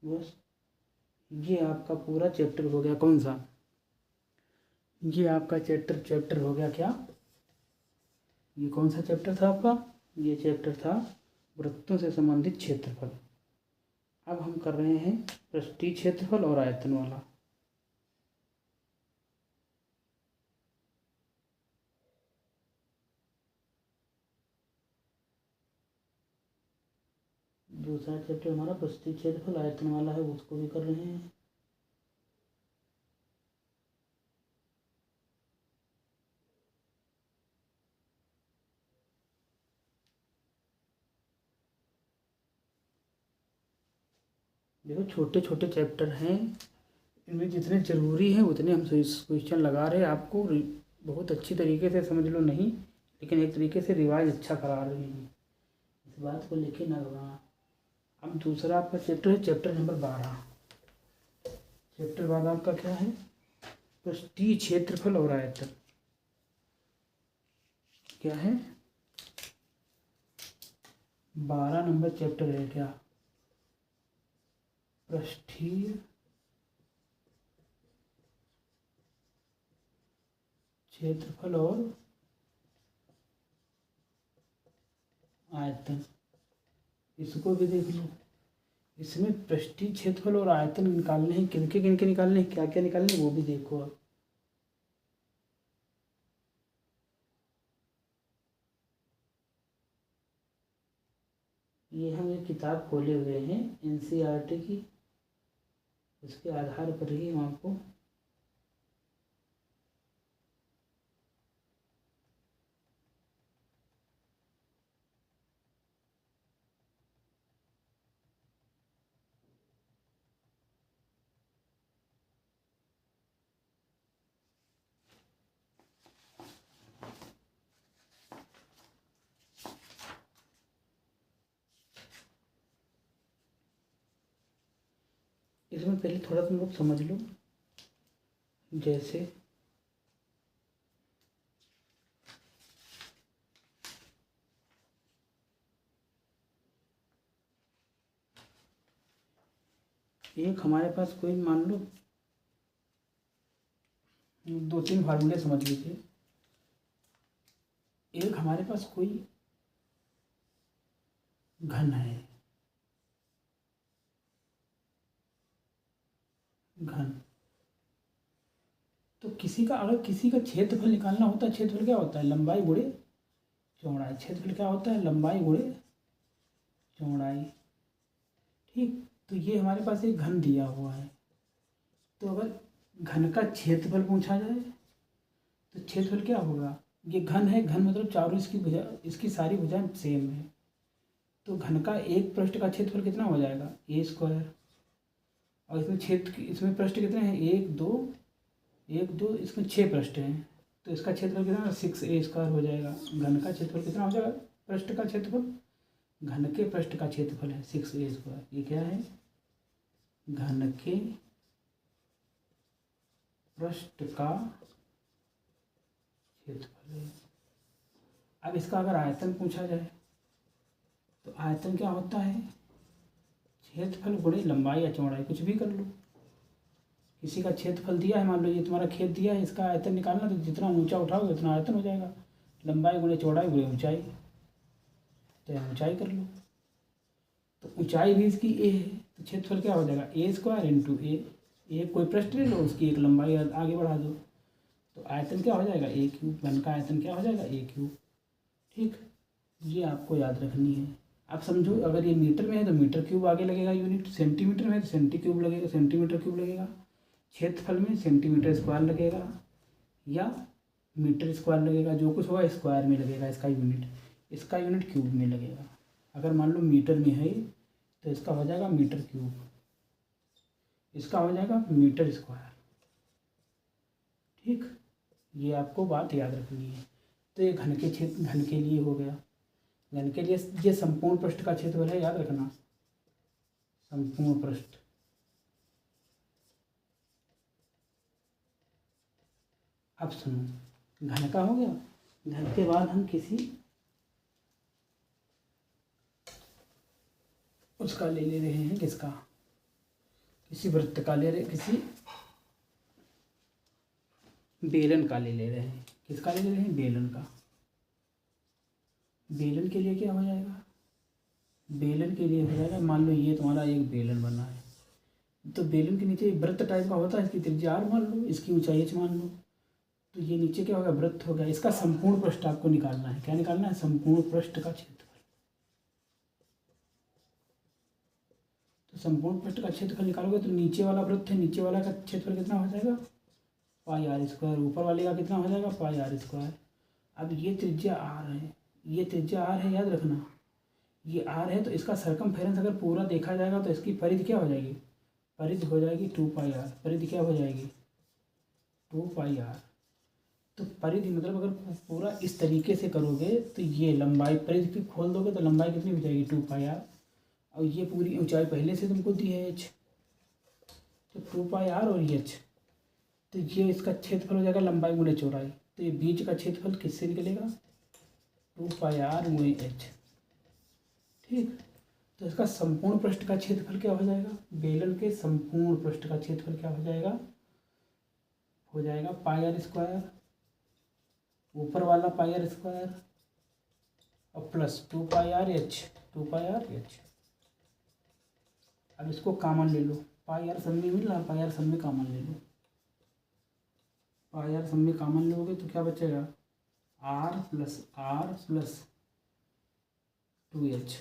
बस ये आपका पूरा चैप्टर हो गया। कौन सा? ये आपका चैप्टर हो गया क्या? ये कौन सा चैप्टर था आपका? ये चैप्टर था वृत्तों से संबंधित क्षेत्रफल। अब हम कर रहे हैं पृष्ठीय क्षेत्रफल और आयतन वाला। दूसरा चैप्टर हमारा पृष्ठीय क्षेत्रफल आयतन वाला है, उसको भी कर रहे हैं। देखो छोटे छोटे चैप्टर हैं, इनमें जितने ज़रूरी हैं उतने हम क्वेश्चन लगा रहे हैं। आपको बहुत अच्छी तरीके से समझ लो नहीं, लेकिन एक तरीके से रिवाइज अच्छा करा रहे हैं, इस बात को लेके ना घबराना। अब दूसरा आपका चैप्टर है चैप्टर नंबर 12। चैप्टर 12 आपका क्या है? पृष्ठीय क्षेत्रफल और आयतन। क्या है? 12 नंबर चैप्टर है क्या? पृष्ठीय क्षेत्रफल और आयतन। इसको भी देख लो। इसमें पृष्ठीय क्षेत्रफल और आयतन निकालने हैं, किनके निकालने हैं, क्या क्या निकालने हैं, वो भी देखो आप। ये हम एक किताब खोले हुए हैं एनसीईआरटी की, उसके आधार पर ही हम आपको इसमें पहले थोड़ा तुम लोग समझ लो। जैसे एक हमारे पास कोई मान लो 2-3 फार्मूले समझ लीजिए। एक हमारे पास कोई घन है, घन। तो अगर किसी का क्षेत्रफल निकालना होता है, क्षेत्रफल क्या होता है? लंबाई गुणे चौड़ाई। क्षेत्रफल क्या होता है? लंबाई गुणे चौड़ाई। ठीक, तो ये हमारे पास एक घन दिया हुआ है। तो अगर घन का क्षेत्रफल पूछा जाए तो क्षेत्रफल क्या होगा? ये घन है, घन मतलब चारों इसकी सारी भुजाएं सेम है। तो घन का एक पृष्ठ का क्षेत्रफल कितना हो जाएगा? ए स्क्वायर। और इसमें पृष्ठ कितने हैं? एक दो, इसमें 6 पृष्ठ हैं। तो इसका क्षेत्रफल कितना? 6a स्क्वायर हो जाएगा। घन का क्षेत्रफल कितना हो जाएगा? पृष्ठ का क्षेत्रफल, घन के पृष्ठ का क्षेत्रफल है 6a स्क्वायर। ये क्या है? घन के पृष्ठ का क्षेत्रफल है। अब इसका अगर आयतन पूछा जाए तो आयतन क्या होता है? क्षेत्रफल गुणे लंबाई या चौड़ाई, कुछ भी कर लो। किसी का क्षेत्रफल दिया है, मान लो ये तुम्हारा खेत दिया है, इसका आयतन निकालना, तो जितना ऊंचा उठाओगे उतना आयतन हो जाएगा। लंबाई गुणे चौड़ाई गुणे ऊंचाई, तो यहाँ ऊंचाई कर लो। तो ऊंचाई भी इसकी ए है, तो क्षेत्रफल क्या हो जाएगा? ए स्क्वायर इंटू ए। कोई पृष्ठ ले लो, उसकी एक लंबाई आगे बढ़ा दो, तो आयतन क्या हो जाएगा? ए क्यूब। घन का आयतन क्या हो जाएगा? ए क्यूब। ठीक, ये आपको याद रखनी है। आप समझो, अगर ये मीटर में है तो मीटर क्यूब आगे लगेगा यूनिट, सेंटीमीटर में है तो सेंटीमीटर क्यूब लगेगा, क्षेत्रफल में सेंटीमीटर स्क्वायर लगेगा या मीटर स्क्वायर लगेगा। जो कुछ होगा स्क्वायर में लगेगा, इसका यूनिट क्यूब में लगेगा। अगर मान लो मीटर में है तो इसका हो जाएगा मीटर क्यूब, इसका हो जाएगा मीटर स्क्वायर। ठीक, ये आपको बात याद रखनी है। तो ये घन के लिए हो गया। घन के लिए ये संपूर्ण पृष्ठ का क्षेत्रफल है, याद रखना, संपूर्ण पृष्ठ। अब सुनो, घन का हो गया। घन के बाद हम किसी उसका ले रहे हैं, किसका, किसी वृत्त का ले रहे, किसी बेलन का ले रहे हैं। किसका ले रहे हैं? बेलन का। बेलन के लिए क्या हो जाएगा? बेलन के लिए हो जाएगा, मान लो ये तुम्हारा एक बेलन बना है, तो बेलन के नीचे वृत्त टाइप का होता है, इसकी त्रिज्या r मान लो, इसकी ऊंचाई h मान लो, तो ये नीचे क्या होगा? वृत्त हो गया। इसका संपूर्ण पृष्ठ आपको निकालना है। क्या निकालना है? संपूर्ण पृष्ठ का क्षेत्रफल। तो संपूर्ण पृष्ठ का क्षेत्रफल निकालोगे तो नीचे वाला वृत्त है, नीचे वाला का क्षेत्रफल कितना हो जाएगा? पाई आर स्क्वायर। ऊपर वाले का कितना हो जाएगा? पाई आर स्क्वायर। अब ये त्रिज्या r है, ये त्रिज्या r है, याद रखना, ये r है, तो इसका सरकमफेरेंस अगर पूरा देखा जाएगा तो इसकी परिधि क्या हो जाएगी? परिधि हो जाएगी 2 पाई आर। परिधि क्या हो जाएगी? 2 पाई आर। तो परिधि मतलब अगर पूरा इस तरीके से करोगे तो ये लंबाई, परिधि की खोल दोगे तो लंबाई कितनी हो जाएगी? 2 पाई आर। और ये पूरी ऊंचाई पहले से तुमको दी है h, तो 2 पाई आर और ये h, तो ये इसका क्षेत्रफल हो जाएगा लंबाई गुणे चौड़ाई। तो ये बीच का क्षेत्रफल किससे निकलेगा? 2 पाई आर गुणे h। ठीक, तो इसका संपूर्ण पृष्ठ का क्षेत्रफल क्या हो जाएगा? बेलन के संपूर्ण पृष्ठ का क्षेत्रफल क्या हो जाएगा? हो जाएगा पाई आर स्क्वायर, ऊपर वाला पाई आर स्क्वायर और प्लस 2 पाई आर एच, 2 पाई आर एच। अब इसको कॉमन ले लो, पाई आर सब में मिल रहा, पाई आर सब में कॉमन ले लो। पाई आर सब में कॉमन लोगे तो क्या बचेगा? आर प्लस 2h,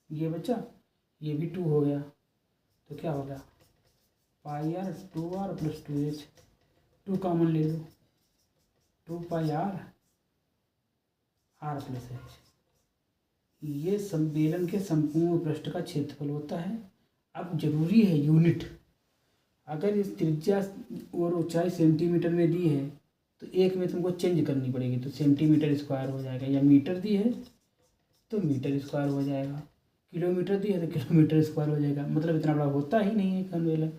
ये बचा, ये भी 2 हो गया, तो क्या हो गया? पाई are 2r plus 2h, 2 common ले लो, 2 पाई आर प्लस h। ये बेलन के संपूर्ण पृष्ठ का क्षेत्रफल होता है। अब जरूरी है यूनिट, अगर इस त्रिज्या और ऊंचाई सेंटीमीटर में दी है तो एक में तुमको चेंज करनी पड़ेगी, तो सेंटीमीटर स्क्वायर हो जाएगा, या मीटर दी है तो मीटर स्क्वायर हो जाएगा, किलोमीटर दी है तो किलोमीटर स्क्वायर हो जाएगा। मतलब इतना बड़ा होता ही नहीं है बेलन,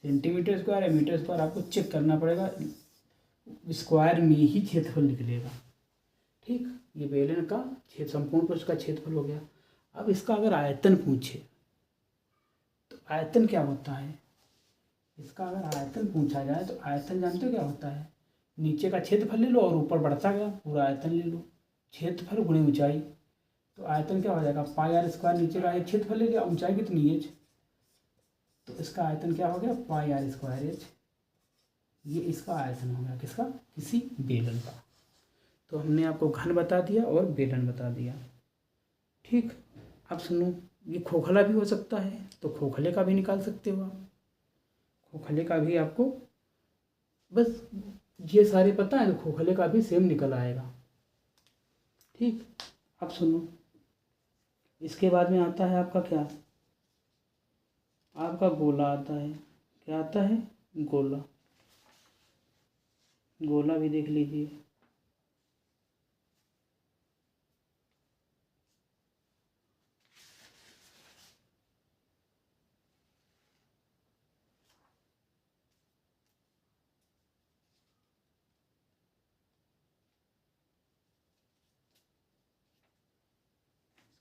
सेंटीमीटर स्क्वायर या मीटर स्क्वायर आपको चेक करना पड़ेगा, स्क्वायर में ही क्षेत्रफल निकलेगा। ठीक, ये बेलन का संपूर्ण पृष्ठ का क्षेत्रफल हो गया। अब इसका अगर आयतन पूछे तो आयतन क्या होता है? इसका अगर आयतन पूछा जाए तो आयतन जानते हो क्या होता है? नीचे का क्षेत्रफल ले लो और ऊपर बढ़ता गया, पूरा आयतन ले लो, क्षेत्रफल गुणे ऊंचाई। तो आयतन क्या हो जाएगा? पाई आर स्क्वायर, नीचे का एक क्षेत्रफल ले लिया, ऊंचाई कितनी h, तो इसका आयतन क्या हो गया? पाई आर स्क्वायर h। ये इसका आयतन हो गया, किसका? किसी बेलन का। तो हमने आपको घन बता दिया और बेलन बता दिया। ठीक, अब सुनो, ये खोखला भी हो सकता है, तो खोखले का भी निकाल सकते हो आप। खोखले का भी आपको बस ये सारे पता है तो खोखले का भी सेम निकल आएगा। ठीक, अब सुनो, इसके बाद में आता है आपका क्या? आपका गोला आता है। क्या आता है? गोला। गोला भी देख लीजिए।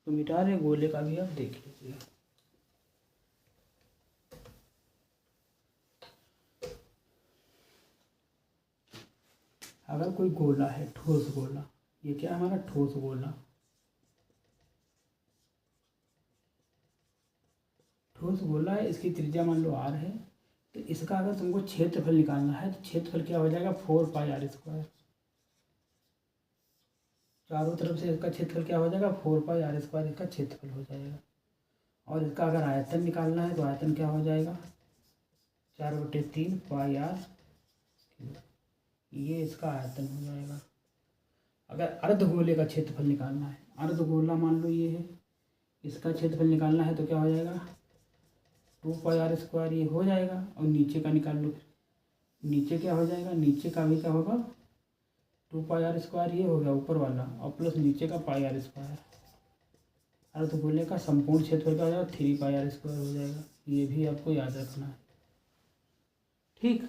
तो मिटा रहे, गोले का भी आप देख लीजिए। अगर कोई गोला है, ठोस गोला, ये क्या है हमारा? ठोस गोला। ठोस गोला है, इसकी त्रिज्या मान लो r है, तो इसका अगर तुमको क्षेत्रफल निकालना है तो क्षेत्रफल क्या हो जाएगा? 4 पाई आर स्क्वायर। चारों तरफ से इसका क्षेत्रफल क्या हो जाएगा? 4 पाई आर स्क्वायर इसका क्षेत्रफल हो जाएगा। और इसका अगर आयतन निकालना है तो आयतन क्या हो जाएगा? 4/3 पाई आर, ये इसका आयतन हो जाएगा। अगर अर्धगोले का क्षेत्रफल निकालना है, अर्धगोला मान लो ये है, इसका क्षेत्रफल निकालना है तो क्या हो जाएगा? 2 पाई आर स्क्वायर, ये हो जाएगा। और नीचे का निकाल लो, नीचे क्या हो जाएगा? नीचे का भी क्या होगा? 2 पाई r² ये हो गया ऊपर वाला, और प्लस नीचे का πr²। अर्धगोले का संपूर्ण क्षेत्रफल क्या हो जाएगा, 3 πr² हो जाएगा। ये भी आपको याद रखना है। ठीक,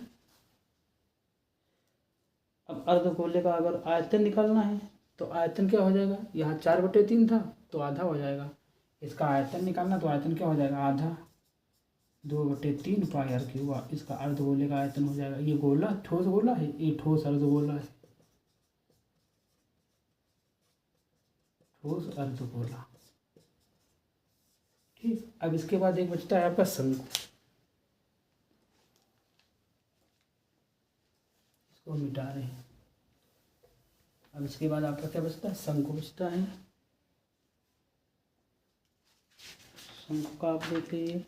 अब अर्धगोले का अगर आयतन निकालना है तो आयतन क्या हो जाएगा, यहाँ 4/3 था तो आधा हो जाएगा। इसका आयतन निकालना तो आयतन क्या हो जाएगा, आधा 2/3 πr³ इसका अर्धगोले का आयतन हो जाएगा। ये गोला ठोस गोला है, ये ठोस अर्धगोला है, ठोस अर्धगोला। ठीक, अब इसके बाद एक बचता है आपका शंकु, इसको मिटा रहे हैं। अब इसके बाद आपका क्या बचता है, शंकु बचता है। शंकु का आप देख लीजिए,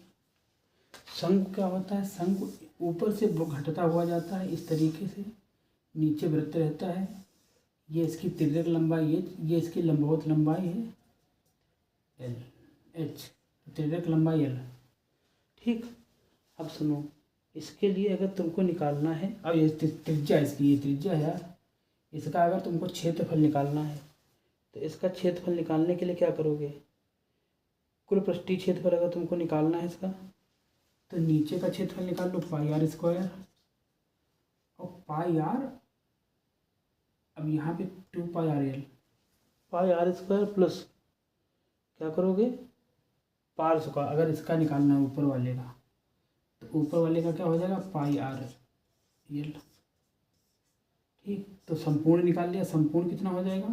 शंकु क्या होता है, शंकु ऊपर से घटता हुआ जाता है इस तरीके से, नीचे वृत्त रहता है। ये इसकी तिर्यक लंबाई, ये इसकी लंबवत लंबाई है एल एच, तिर्यक लंबाई एल। ठीक, अब सुनो, इसके लिए अगर तुमको निकालना है, अब ये त्रिज्या इसकी, ये त्रिज्या है यार, इसका अगर तुमको क्षेत्रफल निकालना है तो इसका क्षेत्रफल निकालने के लिए क्या करोगे, कुल पृष्ठीय क्षेत्रफल अगर तुमको निकालना है इसका, तो नीचे का क्षेत्रफल निकाल लो πr², और πr, अब यहाँ पे 2 πr² प्लस क्या करोगे, पार्श्व का अगर इसका निकालना है ऊपर वाले का, तो ऊपर वाले का क्या हो जाएगा, πr²। ठीक, तो संपूर्ण निकाल लिया, संपूर्ण कितना हो जाएगा,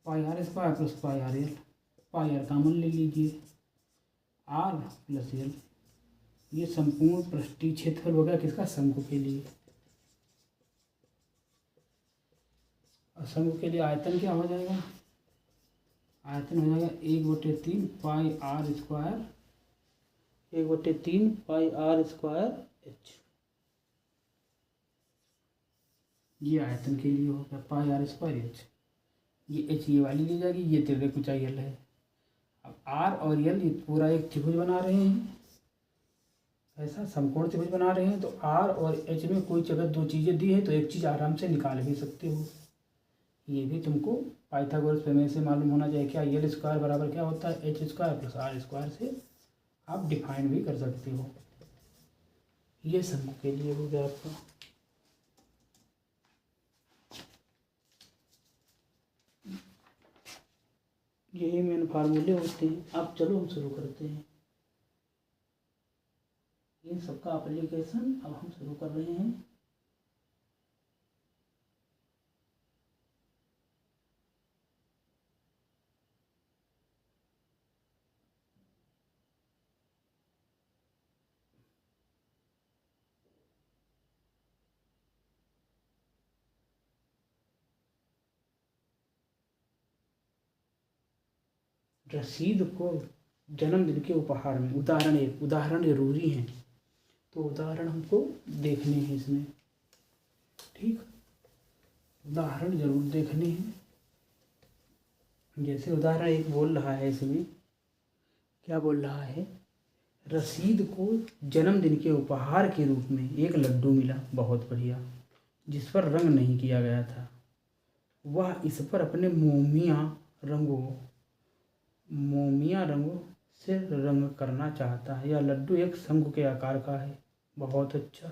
πr² plus πr²। πr common ले लीजिए, r प्लस l। ये संपूर्ण पृष्ठीय क्षेत्रफल हो गया किसका, शंकु के लिए। और शंकु के लिए आयतन क्या हो जाएगा, आयतन हो जाएगा 1/3 πr², 1/3 πr²h। ये आयतन के लिए हो गया πr²h। ये h ये वाली ली जाएगी, ये तिर्यक ऊंचाई l है। अब r और l ये पूरा एक त्रिभुज बना रहे हैं, ऐसा समकोण त्रिभुज बना रहे हैं। तो r और h में कोई अगर दो चीज़ें दी है तो एक चीज़ आराम से निकाल भी सकते हो। ये भी तुमको पाइथागोरस प्रमेय से मालूम होना चाहिए, क्या l² बराबर क्या होता है, h² प्लस r² से आप डिफाइन भी कर सकते हो। ये शंकु के लिए हो गया आपका। यही मेन फार्मूले होते हैं। अब चलो हम शुरू करते हैं इन सबका एप्लीकेशन। अब हम शुरू कर रहे हैं। रसीद को जन्मदिन के उपहार में, उदाहरण जरूरी हैं, तो उदाहरण हमको देखने हैं इसमें। ठीक, उदाहरण जरूर देखने हैं। जैसे उदाहरण एक बोल रहा है इसमें, क्या बोल रहा है, रसीद को जन्मदिन के उपहार के रूप में एक लड्डू मिला, बहुत बढ़िया, जिस पर रंग नहीं किया गया था। वह इस पर अपने मोमिया रंगों से रंग करना चाहता है। यह लड्डू एक शंकु के आकार का है, बहुत अच्छा,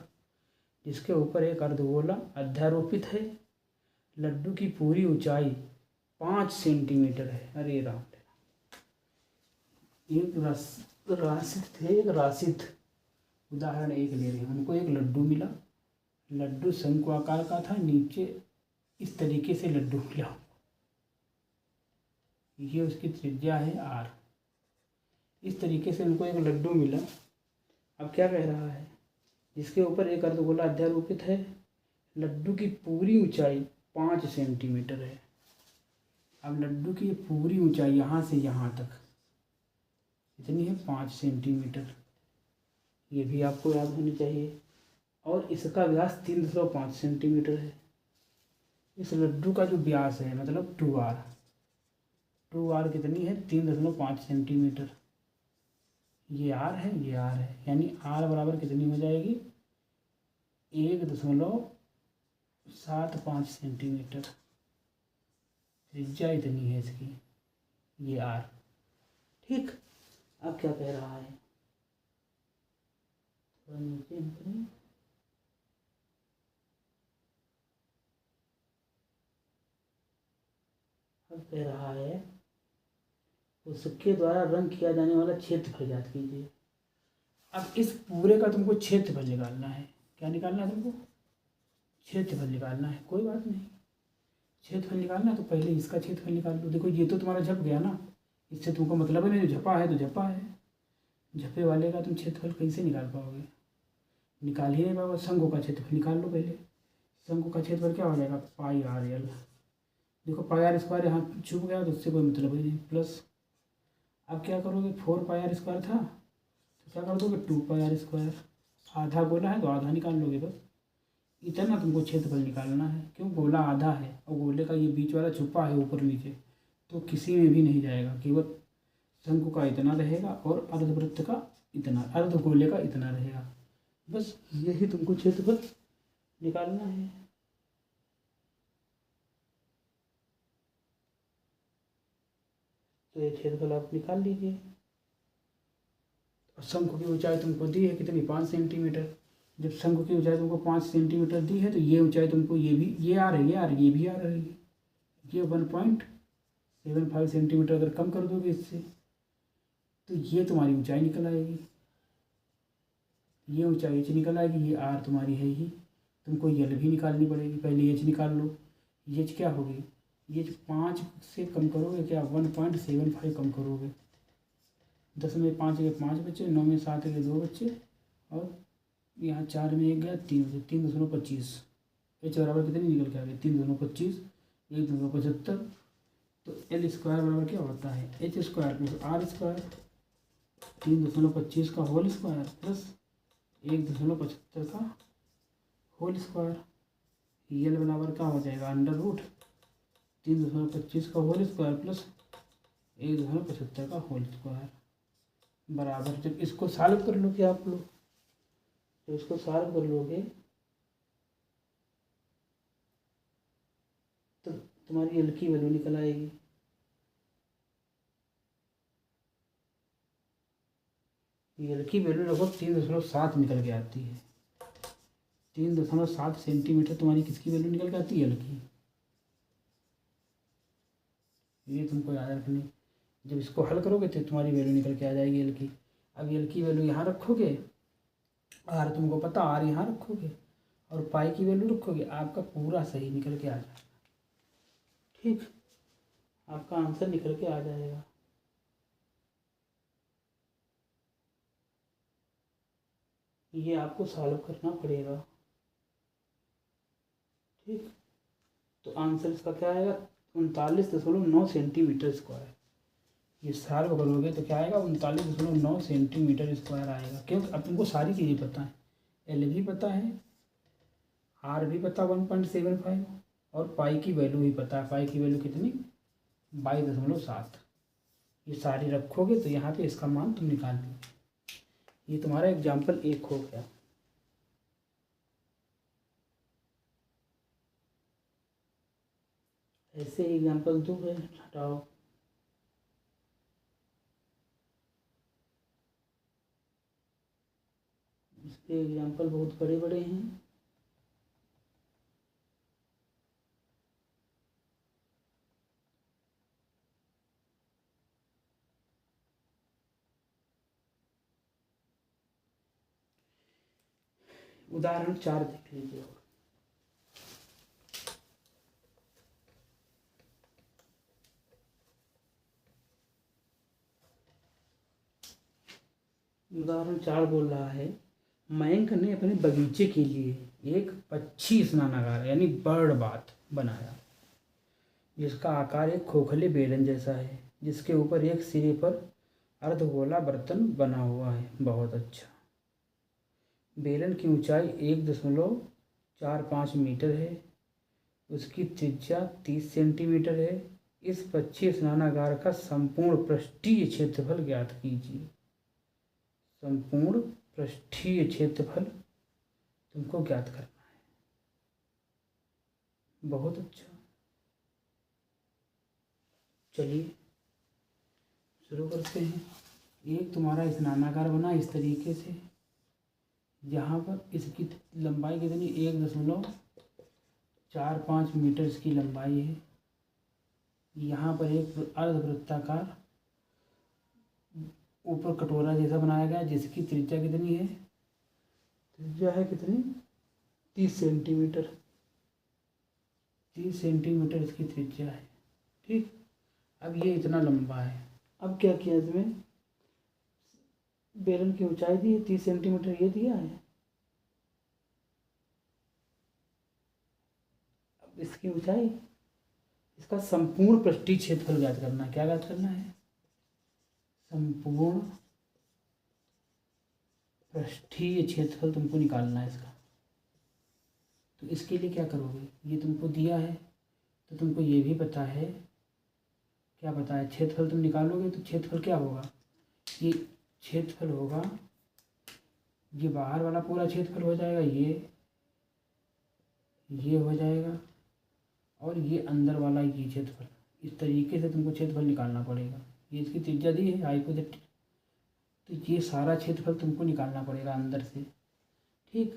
जिसके ऊपर एक अर्धगोला अध्यारोपित है। लड्डू की पूरी ऊंचाई 5 सेंटीमीटर है। अरे राम, एक राशिद उदाहरण एक ले रहे हैं। हमको एक लड्डू मिला, लड्डू शंकु आकार का था, नीचे इस तरीके से लड्डू मिला, ये उसकी त्रिज्या है r। इस तरीके से उनको एक लड्डू मिला। अब क्या कह रहा है, जिसके ऊपर एक अर्धगोला अध्यारोपित है, लड्डू की पूरी ऊंचाई 5 सेंटीमीटर है। अब लड्डू की पूरी ऊंचाई यहाँ से यहाँ तक इतनी है, 5 सेंटीमीटर। ये भी आपको याद होनी चाहिए। और इसका व्यास 3.5 सेंटीमीटर है। इस लड्डू का जो व्यास है, मतलब 2r कितनी है, 3.5 सेंटीमीटर। ये r है, ये r है, यानी r बराबर कितनी हो जाएगी, 7.5 सेंटीमीटर त्रिज्या इतनी है इसकी, ये आर। ठीक, अब क्या कह रहा है, थोड़ा नीचे हम करें, अब कह रहा है उसके द्वारा रंग किया जाने वाला क्षेत्रफल ज्ञात कीजिए। अब इस पूरे का तुमको क्षेत्रफल निकालना है। क्या निकालना है तुमको? क्षेत्रफल निकालना है। कोई बात नहीं, क्षेत्रफल निकालना है तो पहले इसका क्षेत्रफल निकाल लो। देखो ये तो तुम्हारा झप गया ना, इससे तुमको मतलब है नहीं, जो झपा है तो झपा है, झपे वाले का तुम क्षेत्रफल कैसे निकाल पाओगे? निकाल ही नहीं पाओगे। शंकु का क्षेत्रफल निकाल लो पहले। शंकु का क्षेत्रफल क्या हो जाएगा? पाई आर एल। देखो पाई आर स्क्वायर यहाँ छुप गया तो उससे कोई मतलब ही नहीं, प्लस अब क्या करोगे, 4 पाई आर स्क्वायर था तो क्या कर दोगे, 2 पाई आर स्क्वायर। आधा गोला है तो आधा निकाल लोगे, बस इतना तुमको क्षेत्रफल निकालना है। क्यों? गोला आधा है और गोले का ये बीच वाला छुपा है ऊपर नीचे, तो किसी में भी नहीं जाएगा, केवल शंकु का इतना रहेगा और अर्धवृत्त का इतना, अर्धगोले का इतना रहेगा। बस यही तुमको क्षेत्रफल निकालना है। तो ये क्षेत्रफल आप निकाल लीजिए। और शंकु की ऊंचाई तुमको दी है कितनी? 5 सेंटीमीटर। जब शंकु की ऊंचाई तुमको 5 सेंटीमीटर दी है तो ये ऊंचाई तुमको, ये भी ये आ रही है यार, ये भी आ रहेगी। ये 1.75 सेंटीमीटर अगर कम कर दोगे इससे तो ये तुम्हारी ऊंचाई निकल आएगी। ये ऊंचाई एच निकल आएगी, ये आर तुम्हारी है ही। तुमको यल भी निकालनी पड़ेगी, पहले एच निकाल लो। एच क्या होगी? ये 5 से कम करोगे क्या? 1.75 कम करोगे। 10 में 5 के 5 बच्चे, 9 में 7 के 2 बच्चे, और यहाँ 4 में 1 गया, 3 बचे, 3.25। एच बराबर कितनी निकल के आ गई? 3.25, 1.75। तो एल स्क्वायर बराबर क्या होता है? H square plus r square, 3.25 का होल स्क्वायर प्लस 1.75 का होल स्क्वायर। यल बराबर क्या हो जाएगा? अंडर रूट 3.25 का होल स्क्वायर प्लस 1.75 का होल स्क्वायर बराबर। जब इसको सॉल्व कर लोगे आप लोग, जब इसको सॉल्व कर लोगे तो तुम्हारी एल की वैल्यू निकल आएगी। एल की वैल्यू लगभग 3.7 निकल के आती है। 3.7 सेंटीमीटर तुम्हारी किसकी वैल्यू निकल के आती है? एल की। ये तुमको याद रखनी। जब इसको हल करोगे तो तुम्हारी वैल्यू निकल के आ जाएगी एल की। अब एल की वैल्यू यहाँ रखोगे, आर तुमको पता, आर यहाँ रखोगे और पाई की वैल्यू रखोगे, आपका पूरा सही निकल के आ जाएगा। ठीक, आपका आंसर निकल के आ जाएगा। ये आपको सॉल्व करना पड़ेगा। ठीक, तो आंसर इसका क्या आएगा? 39.9 सेंटीमीटर स्क्वायर। ये सॉल्व करोगे तो क्या आएगा? 39.9 सेंटीमीटर स्क्वायर आएगा। क्योंकि अब तुमको सारी चीज़ें पता है, एल भी पता है, आर भी पता 1.75, और पाई की वैल्यू भी पता है। पाई की वैल्यू कितनी? 22.7। ये सारी रखोगे तो यहाँ पे इसका मान तुम निकाल लोगे। ये तुम्हारा एग्जाम्पल 1 हो गया। ऐसे एग्जाम्पल 2 है, हटाओ। इसके एग्जाम्पल बहुत बड़े बड़े हैं। उदाहरण 4 देख लीजिए। उदाहरण 4 बोल रहा है, मयंक ने अपने बगीचे के लिए एक पक्षी स्नानागार यानी बर्ड बाथ बनाया, जिसका आकार एक खोखले बेलन जैसा है, जिसके ऊपर एक सिरे पर अर्धगोला बर्तन बना हुआ है। बहुत अच्छा। बेलन की ऊंचाई 1.45 मीटर है, उसकी त्रिज्या 30 सेंटीमीटर है। इस पक्षी स्नानागार का संपूर्ण पृष्ठीय क्षेत्रफल ज्ञात कीजिए। संपूर्ण पृष्ठीय क्षेत्रफल तुमको ज्ञात करना है। बहुत अच्छा। चलिए शुरू करते हैं। एक तुम्हारा स्नानागार बना इस तरीके से, जहाँ पर इसकी लंबाई कितनी 1.45 मीटर इसकी लंबाई है। यहाँ पर एक अर्धवृत्ताकार ऊपर कटोरा जैसा बनाया गया जिसकी त्रिज्या कितनी है, त्रिज्या है कितनी 30 सेंटीमीटर। 30 सेंटीमीटर इसकी त्रिज्या है। ठीक, अब ये इतना लंबा है। अब क्या किया इसमें, बेलन की ऊंचाई दी है 30 सेंटीमीटर, ये दिया है। अब इसकी ऊंचाई, इसका संपूर्ण पृष्ठीय क्षेत्रफल ज्ञात करना है। क्या ज्ञात करना है, संपूर्ण पृष्ठीय क्षेत्रफल तुमको निकालना है इसका। तो इसके लिए क्या करोगे, ये तुमको दिया है तो तुमको ये भी पता है, क्या पता है, क्षेत्रफल तुम निकालोगे तो क्षेत्रफल क्या होगा, ये क्षेत्रफल होगा, ये बाहर वाला पूरा क्षेत्रफल हो जाएगा, ये हो जाएगा, और ये अंदर वाला ये क्षेत्रफल। इस तरीके से तुमको क्षेत्रफल निकालना पड़ेगा। ये इसकी त्रिज्या दी है हाइपोथेटिक, तो ये सारा क्षेत्रफल तुमको निकालना पड़ेगा अंदर से। ठीक,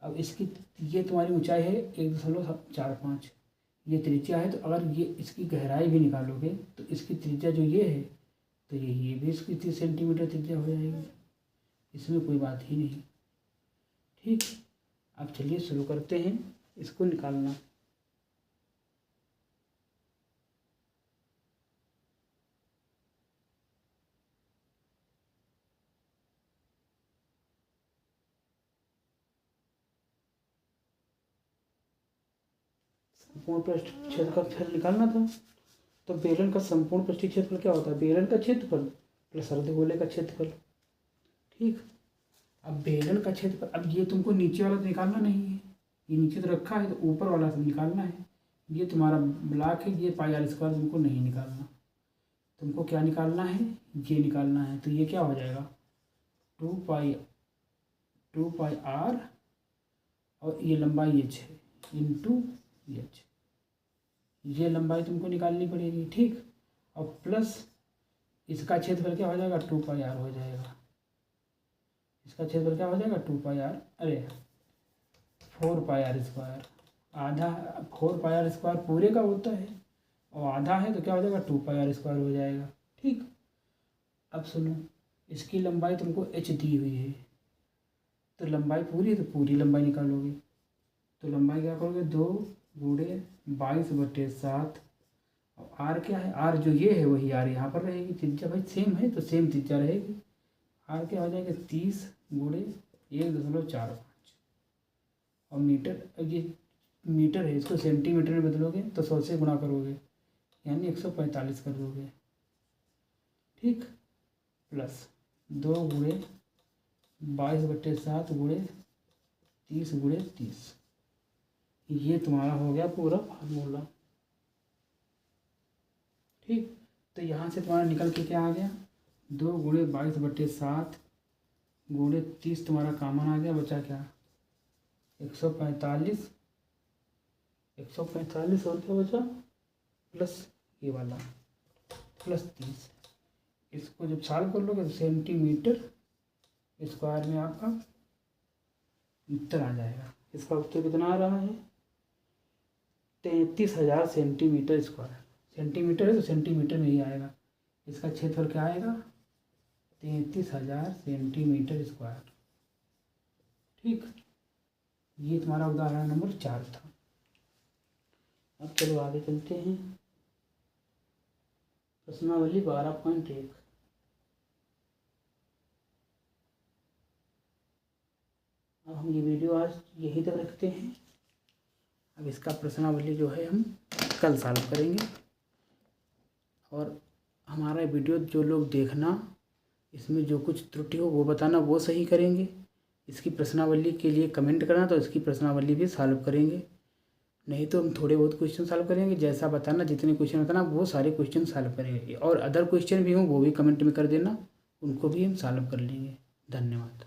अब इसकी, ये तुम्हारी ऊंचाई है 1.45, ये त्रिज्या है। तो अगर ये इसकी गहराई भी निकालोगे तो इसकी त्रिज्या जो ये है, तो ये भी इसकी 30 सेंटीमीटर त्रिज्या हो जाएगी। इसमें कोई बात ही नहीं। ठीक, अब चलिए शुरू करते हैं इसको निकालना। संपूर्ण पृष्ठ क्षेत्रफल निकालना था। तो बेलन का संपूर्ण पृष्ठीय क्षेत्रफल क्या होता है, बेलन का क्षेत्रफल प्लस अर्धगोले का क्षेत्रफल। ठीक, अब बेलन का क्षेत्रफल, अब ये तुमको नीचे वाला तो निकालना नहीं है, ये नीचे तो रखा है, तो ऊपर वाला सब निकालना है। ये तुम्हारा ब्लॉक है, ये पाई आर स्क्वायर तुमको नहीं निकालना, तुमको क्या निकालना है, ये निकालना है। तो ये क्या हो जाएगा 2 पाई आर, और ये लंबाई एच है इंटू एच, ये लंबाई तुमको निकालनी पड़ेगी। ठीक, और प्लस इसका क्षेत्रफल क्या हो जाएगा 2 पाई आर हो जाएगा। इसका क्षेत्रफल क्या हो जाएगा 2 पाई आर, अरे 4 पाई आर स्क्वायर। आधा 4 पाई आर स्क्वायर पूरे का होता है, और आधा है तो क्या हो जाएगा 2 पाई आर स्क्वायर हो जाएगा। ठीक, अब सुनो, इसकी लंबाई तुमको एच दी हुई है, तो लंबाई पूरी है तो पूरी लंबाई निकालोगे। तो लंबाई क्या करोगे 2 गुणे 22/7, और आर क्या है, आर जो ये है वही आर यहाँ पर रहेगी। त्रिज्या भाई सेम है तो सेम त्रिज्या रहेगी। आर क्या हो जाएगा 30 गुणे 1.45, और मीटर, ये मीटर है, इसको सेंटीमीटर में बदलोगे तो 100 से गुणा करोगे, यानी 145 कर दोगे। ठीक, प्लस 2 गुणे 22/7 गुणे 30 गुणे 30, ये तुम्हारा हो गया पूरा फार्मूला। ठीक, तो यहाँ से तुम्हारा निकल के क्या आ गया 2 गुणे 22/7 गुणे 30 तुम्हारा कॉमन आ गया, बचा क्या 145, और क्या बचा प्लस ये वाला प्लस 30। इसको जब सॉल्व कर लोगे तो सेंटीमीटर स्क्वायर में आपका उत्तर आ जाएगा। इसका उत्तर कितना आ रहा है 33,000 सेंटीमीटर स्क्वायर। सेंटीमीटर है तो सेंटीमीटर में ही आएगा। इसका क्षेत्रफल क्या आएगा 33,000 सेंटीमीटर स्क्वायर। ठीक, ये तुम्हारा उदाहरण नंबर 4 था। अब चलो आगे चलते हैं। प्रश्नावली 12.1। अब हम ये वीडियो आज यहीं तक रखते हैं। अब इसका प्रश्नावली जो है हम कल सॉल्व करेंगे। और हमारा वीडियो जो लोग देखना, इसमें जो कुछ त्रुटि हो वो बताना, वो सही करेंगे। इसकी प्रश्नावली के लिए कमेंट करना, तो इसकी प्रश्नावली भी सॉल्व करेंगे। नहीं तो हम थोड़े बहुत क्वेश्चन सॉल्व करेंगे, जैसा बताना, जितने क्वेश्चन बताना वो सारे क्वेश्चन सॉल्व करेंगे। और अदर क्वेश्चन भी हों वो भी कमेंट में कर देना, उनको भी हम सॉल्व कर लेंगे। धन्यवाद।